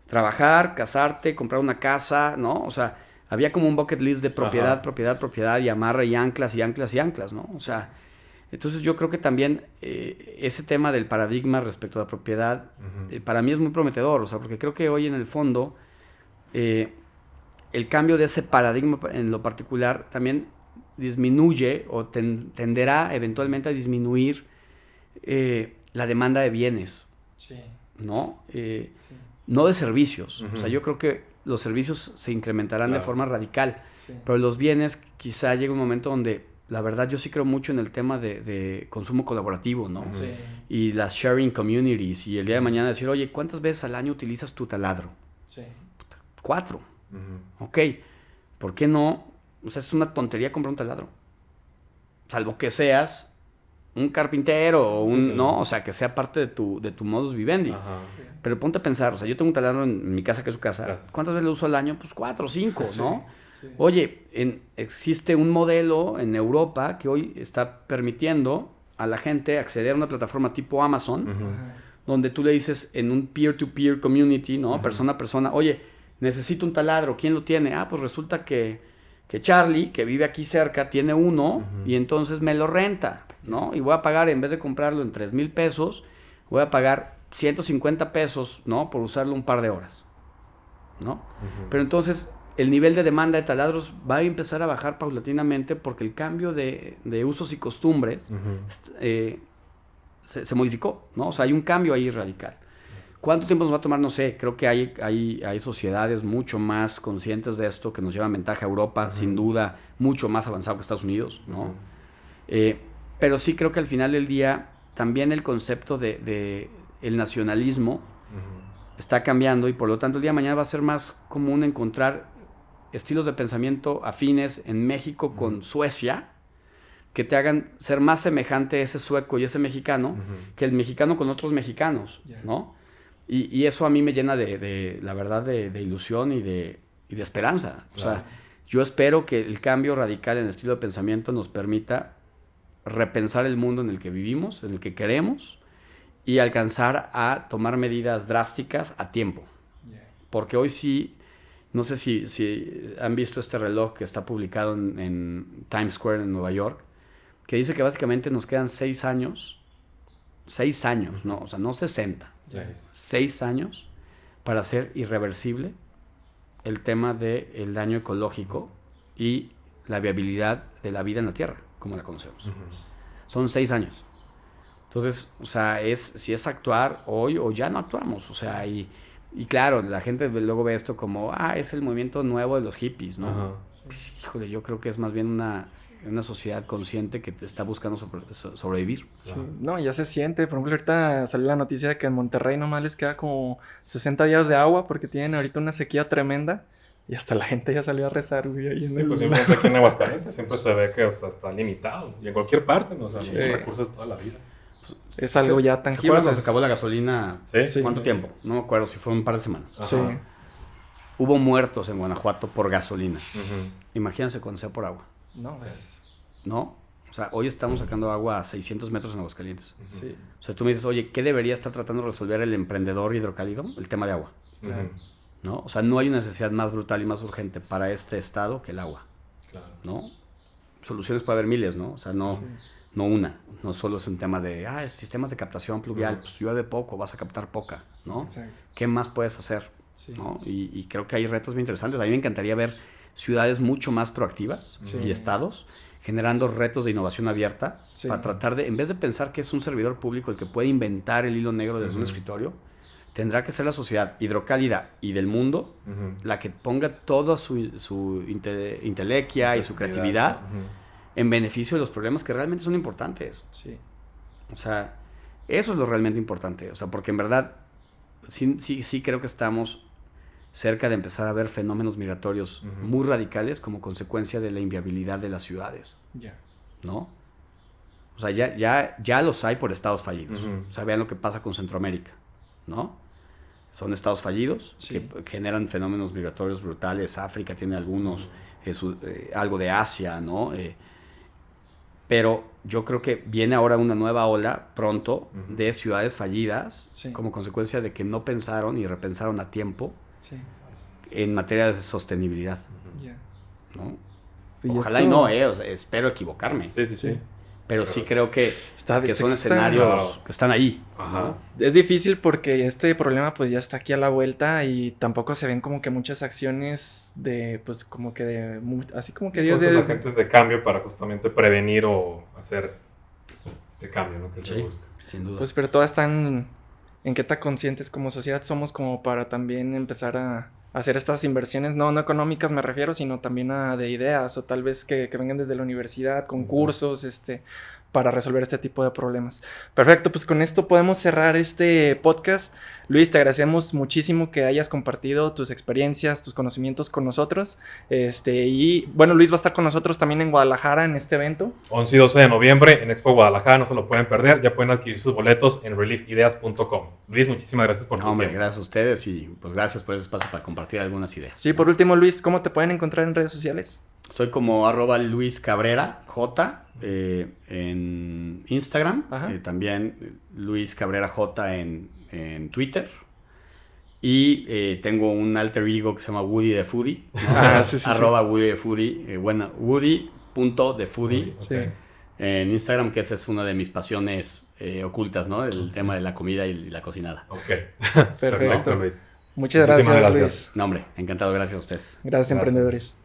trabajar, casarte, comprar una casa, ¿no? O sea, había como un bucket list de propiedad, propiedad, y amarre y anclas, ¿no? O sea, entonces yo creo que también ese tema del paradigma respecto a la propiedad, para mí es muy prometedor, o sea, porque creo que hoy en el fondo el cambio de ese paradigma en lo particular también disminuye o tenderá eventualmente a disminuir la demanda de bienes, ¿no? No de servicios. O sea, yo creo que los servicios se incrementarán de forma radical, pero los bienes quizá llega un momento donde, la verdad, yo sí creo mucho en el tema de consumo colaborativo, ¿no? Y las sharing communities, y el día de mañana decir, oye, ¿cuántas veces al año utilizas tu taladro? 4. Ok, ¿por qué no? O sea, es una tontería comprar un taladro. Salvo que seas un carpintero o ¿no? O sea, que sea parte de tu modus vivendi. Pero ponte a pensar, o sea, yo tengo un taladro en mi casa, que es su casa. ¿Cuántas veces lo uso al año? Pues 4 o 5, ¿no? Oye, existe un modelo en Europa que hoy está permitiendo a la gente acceder a una plataforma tipo Amazon, donde tú le dices en un peer-to-peer community, ¿no? Persona a persona, oye, necesito un taladro, ¿quién lo tiene? Pues resulta que Charlie, que vive aquí cerca, tiene uno y entonces me lo renta, ¿no? Y voy a pagar, en vez de comprarlo en 3,000 pesos, voy a pagar 150 pesos, ¿no? Por usarlo un par de horas, ¿no? Pero entonces el nivel de demanda de taladros va a empezar a bajar paulatinamente porque el cambio de usos y costumbres se modificó, ¿no? O sea, hay un cambio ahí radical. ¿Cuánto tiempo nos va a tomar? No sé. Creo que hay sociedades mucho más conscientes de esto que nos llevan ventaja a Europa, sin duda, mucho más avanzado que Estados Unidos, ¿no? Pero sí creo que al final del día también el concepto de el nacionalismo está cambiando y por lo tanto el día de mañana va a ser más común encontrar estilos de pensamiento afines en México con Suecia que te hagan ser más semejante ese sueco y ese mexicano que el mexicano con otros mexicanos, ¿no? Y eso a mí me llena la verdad, de ilusión y de esperanza. O sea, yo espero que el cambio radical en el estilo de pensamiento nos permita repensar el mundo en el que vivimos, en el que queremos, y alcanzar a tomar medidas drásticas a tiempo. Porque hoy sí, no sé si han visto este reloj que está publicado en Times Square en Nueva York, que dice que básicamente nos quedan 6 años, 6 años, ¿no? O sea, no 60. 6 años para hacer irreversible el tema del daño ecológico y la viabilidad de la vida en la Tierra, como la conocemos. Son 6 años. Entonces, o sea, si es actuar hoy o ya no actuamos. O sea, y claro, la gente luego ve esto como, es el movimiento nuevo de los hippies, ¿no? Pues, híjole, yo creo que es más bien una sociedad consciente que te está buscando sobrevivir. Sí, no, ya se siente. Por ejemplo, ahorita salió la noticia de que en Monterrey nomás les queda como 60 días de agua porque tienen ahorita una sequía tremenda y hasta la gente ya salió a rezar, güey. Ahí en pues siempre aquí en Aguascalientes siempre se ve que, o sea, está limitado y en cualquier parte, ¿no? O sea, los recursos de toda la vida. Es algo ya tangible. ¿Se acuerdan cuando se acabó la gasolina? ¿Sí? ¿Cuánto tiempo? No me acuerdo, si fue un par de semanas. Sí. hubo muertos en Guanajuato por gasolina. Ujú. Imagínense cuando sea por agua, No, Sí. ¿no? O sea, hoy estamos sacando agua a 600 metros en Aguascalientes. sí. O sea, tú me dices, oye, ¿qué debería estar tratando de resolver el emprendedor hidrocálido? El tema de agua, Ujú. ¿no? O sea, no hay una necesidad más brutal y más urgente para este estado que el agua, Claro. ¿no? Soluciones puede haber miles, ¿no? O sea, no, Sí. no una. No solo es un tema de, sistemas de captación pluvial, Ujú. pues llueve poco, vas a captar poca, ¿no? Exacto. ¿Qué más puedes hacer? Sí. ¿No? Y creo que hay retos muy interesantes. A mí me encantaría ver ciudades mucho más proactivas Sí. y estados generando retos de innovación abierta Sí. para tratar de, en vez de pensar que es un servidor público el que puede inventar el hilo negro desde un Ujú. escritorio, tendrá que ser la sociedad hidrocálida y del mundo Ujú. la que ponga toda su intelequia y su creatividad Ujú. en beneficio de los problemas que realmente son importantes. Sí. O sea, eso es lo realmente importante. O sea, porque en verdad sí creo que estamos cerca de empezar a ver fenómenos migratorios Ujú. muy radicales como consecuencia de la inviabilidad de las ciudades, Ya. ¿no? O sea, ya los hay por estados fallidos. Ujú. O sea, vean lo que pasa con Centroamérica, ¿no? Son estados fallidos Sí. que generan fenómenos migratorios brutales. África tiene algunos, algo de Asia, ¿no? Pero yo creo que viene ahora una nueva ola pronto Ujú. de ciudades fallidas Sí. como consecuencia de que no pensaron y repensaron a tiempo Sí. en materia de sostenibilidad, Ya. ¿no? Y Ojalá esto- y no, o sea, espero equivocarme. Sí, sí, Sí. sí. Pero sí creo que Está son está- escenarios Claro. que están ahí. Ajá. Es difícil porque este problema pues ya está aquí a la vuelta y tampoco se ven como que muchas acciones de pues como que de así como que Dios Cosas de agentes de cambio para justamente prevenir o hacer este cambio, ¿no? Que se Sí. busca. Sin duda. pues pero todas están en qué tan conscientes como sociedad somos como para también empezar a hacer estas inversiones, no económicas me refiero, sino también de ideas o tal vez que vengan desde la universidad, con cursos, para resolver este tipo de problemas. Perfecto, pues con esto podemos cerrar este podcast. Luis, te agradecemos muchísimo que hayas compartido tus experiencias, tus conocimientos con nosotros. Y bueno, Luis va a estar con nosotros también en Guadalajara en este evento. 11 y 12 de noviembre en Expo Guadalajara, no se lo pueden perder. Ya pueden adquirir sus boletos en reliefideas.com. Luis, muchísimas gracias por tu Hombre, tiempo. gracias a ustedes y pues gracias por ese espacio para compartir algunas ideas. Sí, por último, Luis, ¿cómo te pueden encontrar en redes sociales? Soy como @Luis Cabrera J en Instagram, Ajá. también Luis Cabrera J en Twitter y tengo un alter ego que se llama Woody the Foodie, ¿no? Ah, Es sí, sí, @Woody the Foodie, bueno, Woody.thefoodie Ok. Sí. en Instagram, que esa es una de mis pasiones ocultas, ¿no? El tema de la comida y la cocinada. Ok. Perfecto. Luis. Muchas Muchísimas gracias, gracias. Luis. No, hombre, encantado, gracias a ustedes. Gracias, emprendedores.